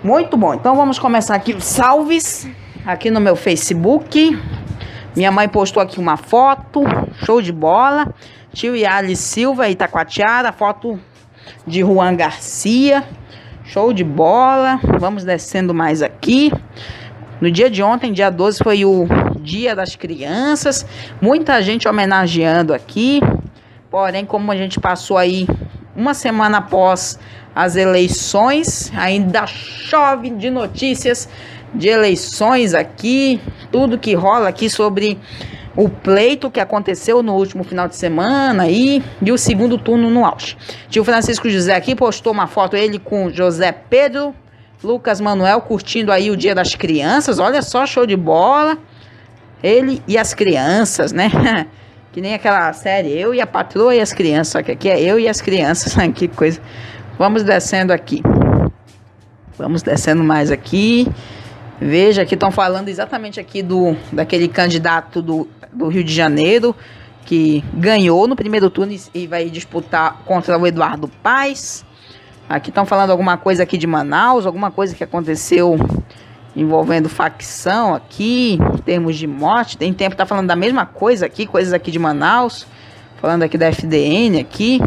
Muito bom, então vamos começar aqui os salves. Aqui no meu Facebook. Minha mãe postou aqui uma foto. Show de bola. Tio Yali Silva, Itacoatiara. Foto de Juan Garcia. Show de bola. Vamos descendo mais aqui. No dia de ontem, dia 12, foi o Dia das Crianças. Muita gente homenageando aqui. Porém, como a gente passou aí uma semana após as eleições, ainda chove de notícias de eleições aqui, tudo que rola aqui sobre o pleito que aconteceu no último final de semana e o segundo turno no auge. Tio Francisco José aqui postou uma foto, ele com José Pedro, Lucas Manuel curtindo aí o Dia das Crianças. Olha só, show de bola. Ele e as crianças, né? Que nem aquela série, Eu e a Patroa e as Crianças, só que aqui é Eu e as Crianças, que coisa. Vamos descendo aqui. Vamos descendo mais aqui. Veja que estão falando exatamente aqui daquele candidato do Rio de Janeiro, que ganhou no primeiro turno e vai disputar contra o Eduardo Paes. Aqui estão falando alguma coisa aqui de Manaus, alguma coisa que aconteceu envolvendo facção aqui, em termos de morte. Tem tempo que tá falando da mesma coisa aqui, coisas aqui de Manaus, falando aqui da FDN aqui,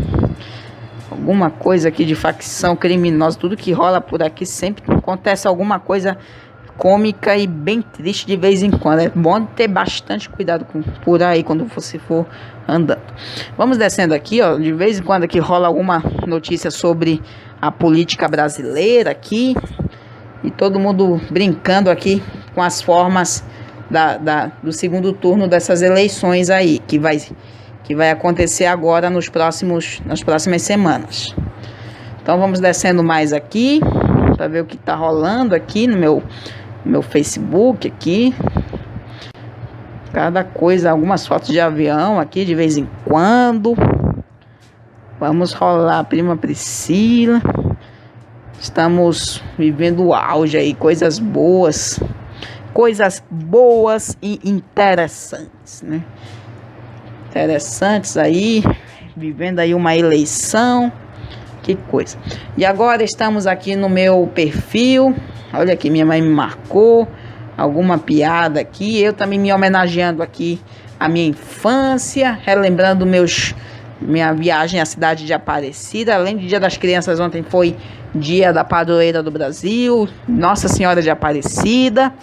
alguma coisa aqui de facção criminosa, tudo que rola por aqui sempre acontece alguma coisa cômica e bem triste de vez em quando. É bom ter bastante cuidado por aí quando você for andando. Vamos descendo aqui, ó. De vez em quando aqui rola alguma notícia sobre a política brasileira aqui. E todo mundo brincando aqui com as formas do segundo turno dessas eleições aí, que vai acontecer agora nas próximas semanas. Então vamos descendo mais aqui, para ver o que está rolando aqui no meu Facebook aqui. Cada coisa, algumas fotos de avião aqui de vez em quando. Vamos rolar a prima Priscila. Estamos vivendo o auge aí, coisas boas e interessantes, né? Interessantes aí, vivendo aí uma eleição, Que coisa. E agora estamos aqui no meu perfil. Olha aqui, minha mãe me marcou. Alguma piada aqui. Eu também me homenageando aqui a minha infância. Relembrando minha viagem à cidade de Aparecida. Além do Dia das Crianças, ontem foi Dia da Padroeira do Brasil. Nossa Senhora de Aparecida.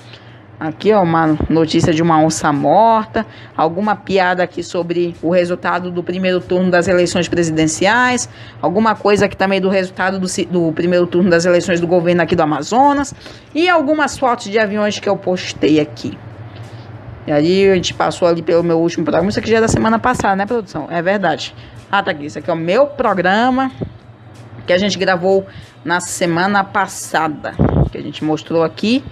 Aqui, ó, uma notícia de uma onça morta. Alguma piada aqui sobre o resultado do primeiro turno das eleições presidenciais. Alguma coisa aqui também do resultado do primeiro turno das eleições do governo aqui do Amazonas. E algumas fotos de aviões que eu postei aqui. E aí a gente passou ali pelo meu último programa. Isso aqui já é da semana passada, né, produção? É verdade. Ah, tá aqui. Isso aqui é o meu programa que a gente gravou na semana passada. Que a gente mostrou aqui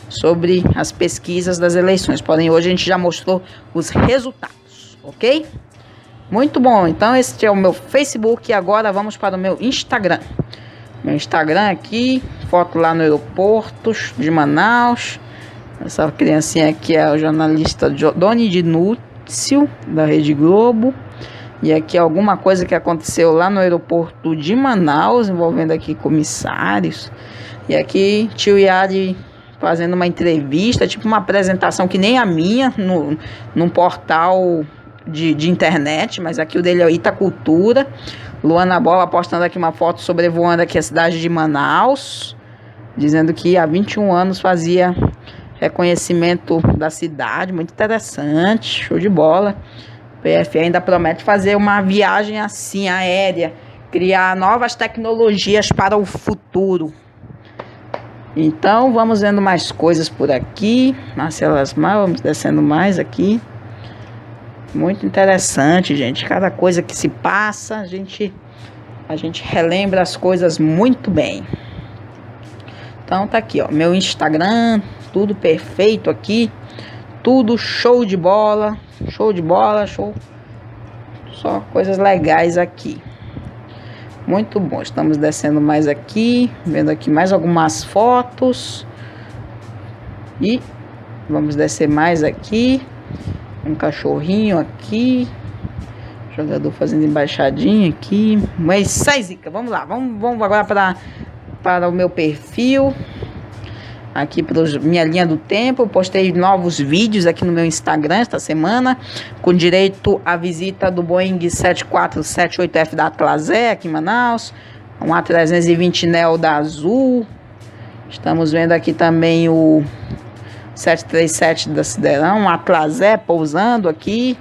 sobre as pesquisas das eleições. Porém, hoje a gente já mostrou os resultados, ok? Muito bom. Então, esse é o meu Facebook. E agora vamos para o meu Instagram. Meu Instagram aqui, foto lá no aeroporto de Manaus. Essa criancinha aqui é o jornalista Doni de Núcio, da Rede Globo. E aqui alguma coisa que aconteceu lá no aeroporto de Manaus, envolvendo aqui comissários. E aqui, tio Yari fazendo uma entrevista, tipo uma apresentação que nem a minha, num portal de internet, mas aqui o dele é o Itacultura. Luana Bola postando aqui uma foto sobrevoando aqui a cidade de Manaus, dizendo que há 21 anos fazia reconhecimento da cidade, muito interessante, show de bola. O PF ainda promete fazer uma viagem assim, aérea, criar novas tecnologias para o futuro. Então, vamos vendo mais coisas por aqui. Marcelo Asmar, vamos descendo mais aqui. Muito interessante, gente. Cada coisa que se passa, a gente relembra as coisas muito bem. Então, tá aqui, ó. Meu Instagram, tudo perfeito aqui. Tudo show de bola. Show de bola, show. Só coisas legais aqui. Muito bom, estamos descendo mais aqui, vendo aqui mais algumas fotos. E vamos descer mais aqui. Um cachorrinho aqui. Jogador fazendo embaixadinha aqui. Mas sai, Zica, vamos lá. Vamos agora para o meu perfil. Aqui para minha linha do tempo. Eu postei novos vídeos aqui no meu Instagram esta semana, com direito à visita do Boeing 7478F da Atlas Air aqui em Manaus, um A320 Neo da Azul. Estamos vendo aqui também o 737 da Siderão, um Atlas Air pousando aqui.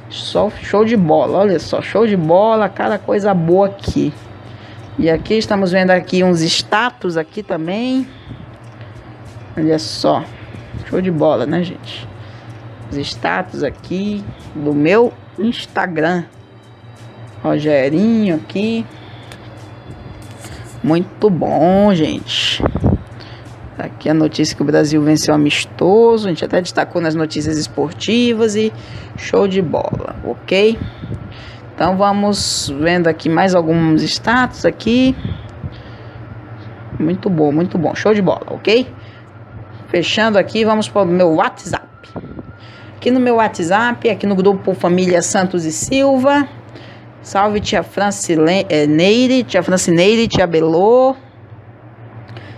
Só show de bola, olha só, show de bola, cada coisa boa aqui. E aqui estamos vendo aqui uns status aqui também. Olha só, show de bola, né, gente? Os status aqui do meu Instagram. Rogerinho aqui. Muito bom, gente. Aqui a notícia que o Brasil venceu amistoso. A gente até destacou nas notícias esportivas e show de bola, ok? Então vamos vendo aqui mais alguns status aqui. Muito bom, show de bola, ok? Fechando aqui, vamos para o meu WhatsApp. Aqui no meu WhatsApp, aqui no grupo Família Santos e Silva. Salve tia Francineire, tia Belô,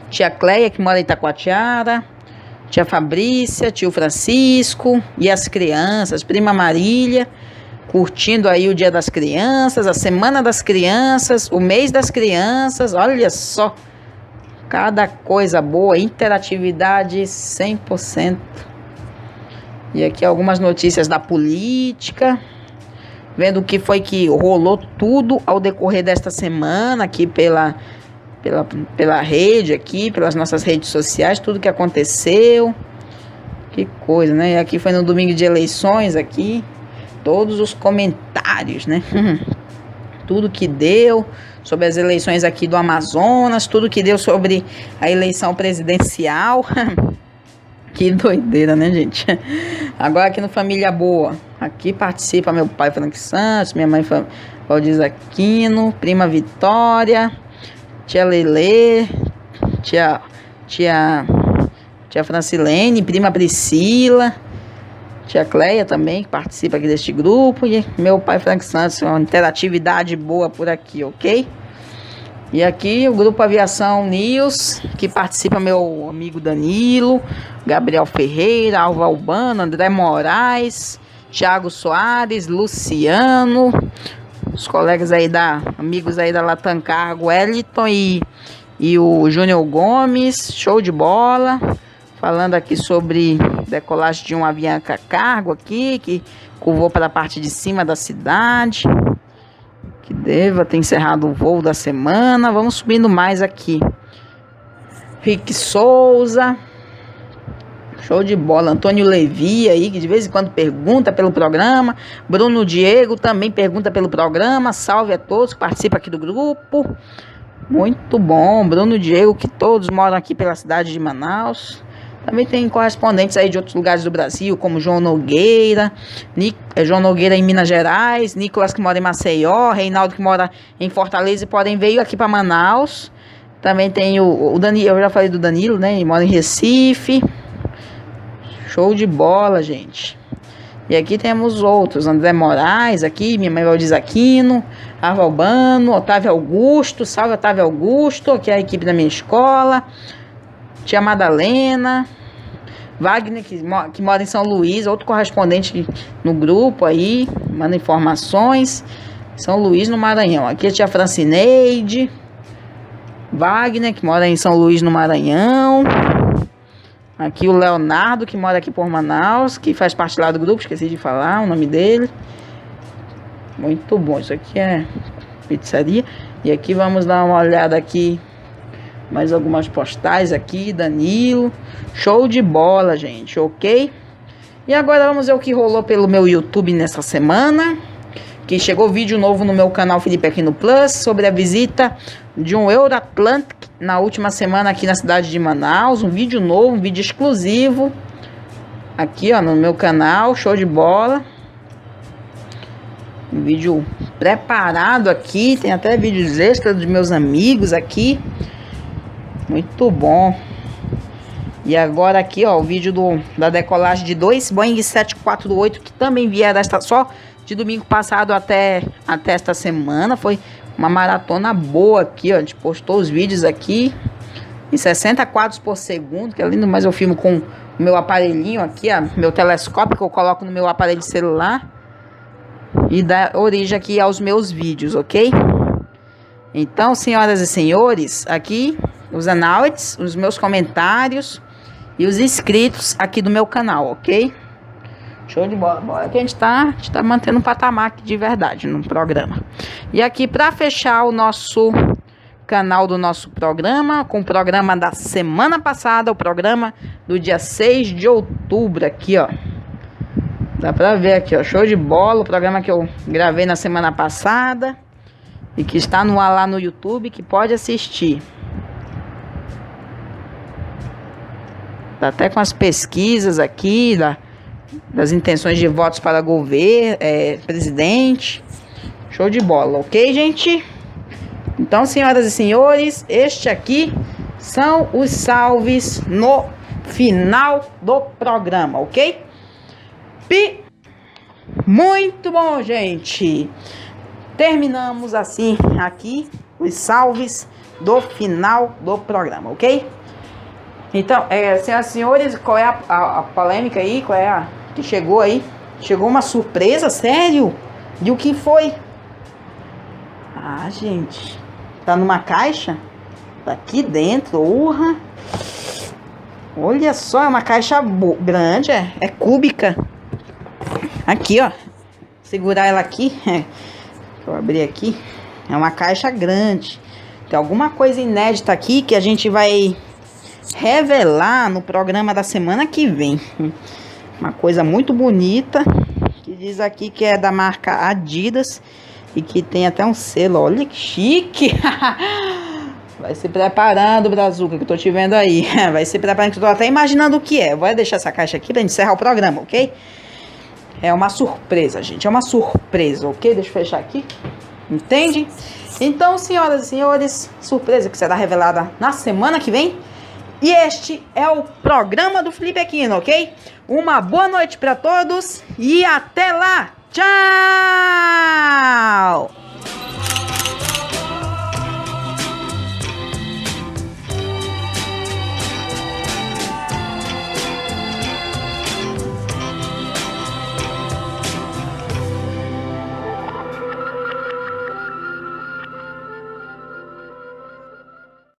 tia Cleia, que mora em Itacoatiara, tia Fabrícia, tio Francisco e as crianças, prima Marília, curtindo aí o Dia das Crianças, a Semana das Crianças, o mês das crianças, olha só. Cada coisa boa, interatividade 100%. E aqui algumas notícias da política. Vendo o que foi que rolou tudo ao decorrer desta semana aqui pela rede aqui, pelas nossas redes sociais, tudo que aconteceu. Que coisa, né? E aqui foi no domingo de eleições aqui. Todos os comentários, né? Tudo que deu sobre as eleições aqui do Amazonas, tudo que deu sobre a eleição presidencial. Que doideira, né, gente? Agora aqui no Família Boa, aqui participa meu pai Frank Santos, minha mãe Valdiz Aquino, prima Vitória, tia Lelê, tia Francilene, prima Priscila, tia Cleia também, que participa aqui deste grupo, e meu pai Frank Santos, uma interatividade boa por aqui, ok? E aqui o Grupo Aviação News, que participa meu amigo Danilo, Gabriel Ferreira, Alva Albano, André Moraes, Thiago Soares, Luciano, os colegas aí amigos aí da Latam Cargo, Wellington e o Júnior Gomes, show de bola. Falando aqui sobre decolagem de um Avianca Cargo aqui, que curvou para a parte de cima da cidade, que deva ter encerrado o voo da semana. Vamos subindo mais aqui. Rick Souza, show de bola. Antônio Levi aí, que de vez em quando pergunta pelo programa. Bruno Diego também pergunta pelo programa. Salve a todos que participam aqui do grupo. Muito bom, Bruno Diego, que todos moram aqui pela cidade de Manaus. Também tem correspondentes aí de outros lugares do Brasil, como João Nogueira, João Nogueira em Minas Gerais, Nicolas que mora em Maceió, Reinaldo que mora em Fortaleza, porém veio aqui para Manaus. Também tem o Danilo, eu já falei do Danilo, né? Ele mora em Recife. Show de bola, gente. E aqui temos outros, André Moraes aqui, minha mãe Valdiz Aquino, Arva Albano, Otávio Augusto, salve Otávio Augusto, aqui é a equipe da minha escola. Tia Madalena, Wagner, que mora em São Luís, outro correspondente no grupo aí, manda informações. São Luís, no Maranhão. Aqui a tia Francineide, Wagner, que mora em São Luís, no Maranhão. Aqui o Leonardo, que mora aqui por Manaus, que faz parte lá do grupo, esqueci de falar o nome dele. Muito bom, isso aqui é pizzaria. E aqui vamos dar uma olhada aqui. Mais algumas postais aqui, Danilo. Show de bola, gente, ok? E agora vamos ver o que rolou pelo meu YouTube nessa semana. Que chegou vídeo novo no meu canal Felipe Aquino Plus sobre a visita de um Euroatlantic na última semana aqui na cidade de Manaus. Um vídeo novo, um vídeo exclusivo. Aqui, ó, no meu canal, show de bola. Um vídeo preparado aqui, tem até vídeos extras dos meus amigos aqui. Muito bom. E agora aqui, ó, o vídeo da decolagem de 2 Boeing 748 que também vieram só de domingo passado até esta semana. Foi uma maratona boa aqui, ó. A gente postou os vídeos aqui em 60 quadros por segundo, que é lindo, mas eu filmo com o meu aparelhinho aqui, ó, meu telescópio que eu coloco no meu aparelho celular e dá origem aqui aos meus vídeos, ok? Então, senhoras e senhores, aqui os análogos, os meus comentários e os inscritos aqui do meu canal, ok? Show de bola. Bora que a gente tá mantendo um patamar aqui de verdade no programa. E aqui para fechar o nosso canal do nosso programa, com o programa da semana passada, o programa do dia 6 de outubro aqui, ó. Dá pra ver aqui, ó, show de bola, o programa que eu gravei na semana passada e que está no ar lá no YouTube, que pode assistir. Tá até com as pesquisas aqui das intenções de votos para governo, presidente. Show de bola, ok, gente? Então, senhoras e senhores, este aqui são os salves no final do programa, ok? Muito bom, gente. Terminamos assim aqui os salves do final do programa, ok? Então, senhoras e senhores, qual é a polêmica aí? Qual é a que chegou aí? Chegou uma surpresa, sério? E o que foi? Ah, gente, tá numa caixa? Tá aqui dentro, urra. Olha só, é uma caixa grande, é cúbica. Aqui, ó. Segurar ela aqui. Deixa eu abrir aqui. É uma caixa grande. Tem alguma coisa inédita aqui que a gente vai revelar no programa da semana que vem. Uma coisa muito bonita, que diz aqui que é da marca Adidas e que tem até um selo. Olha que chique. Vai se preparando, Brazuca, que eu tô te vendo aí. Vai se preparando, que eu tô até imaginando o que é. Vou deixar essa caixa aqui pra gente encerrar o programa, ok? É uma surpresa, gente. É uma surpresa, ok? Deixa eu fechar aqui. Entende? Então, senhoras e senhores, surpresa que será revelada na semana que vem. E este é o programa do Felipe Aquino, ok? Uma boa noite para todos e até lá! Tchau!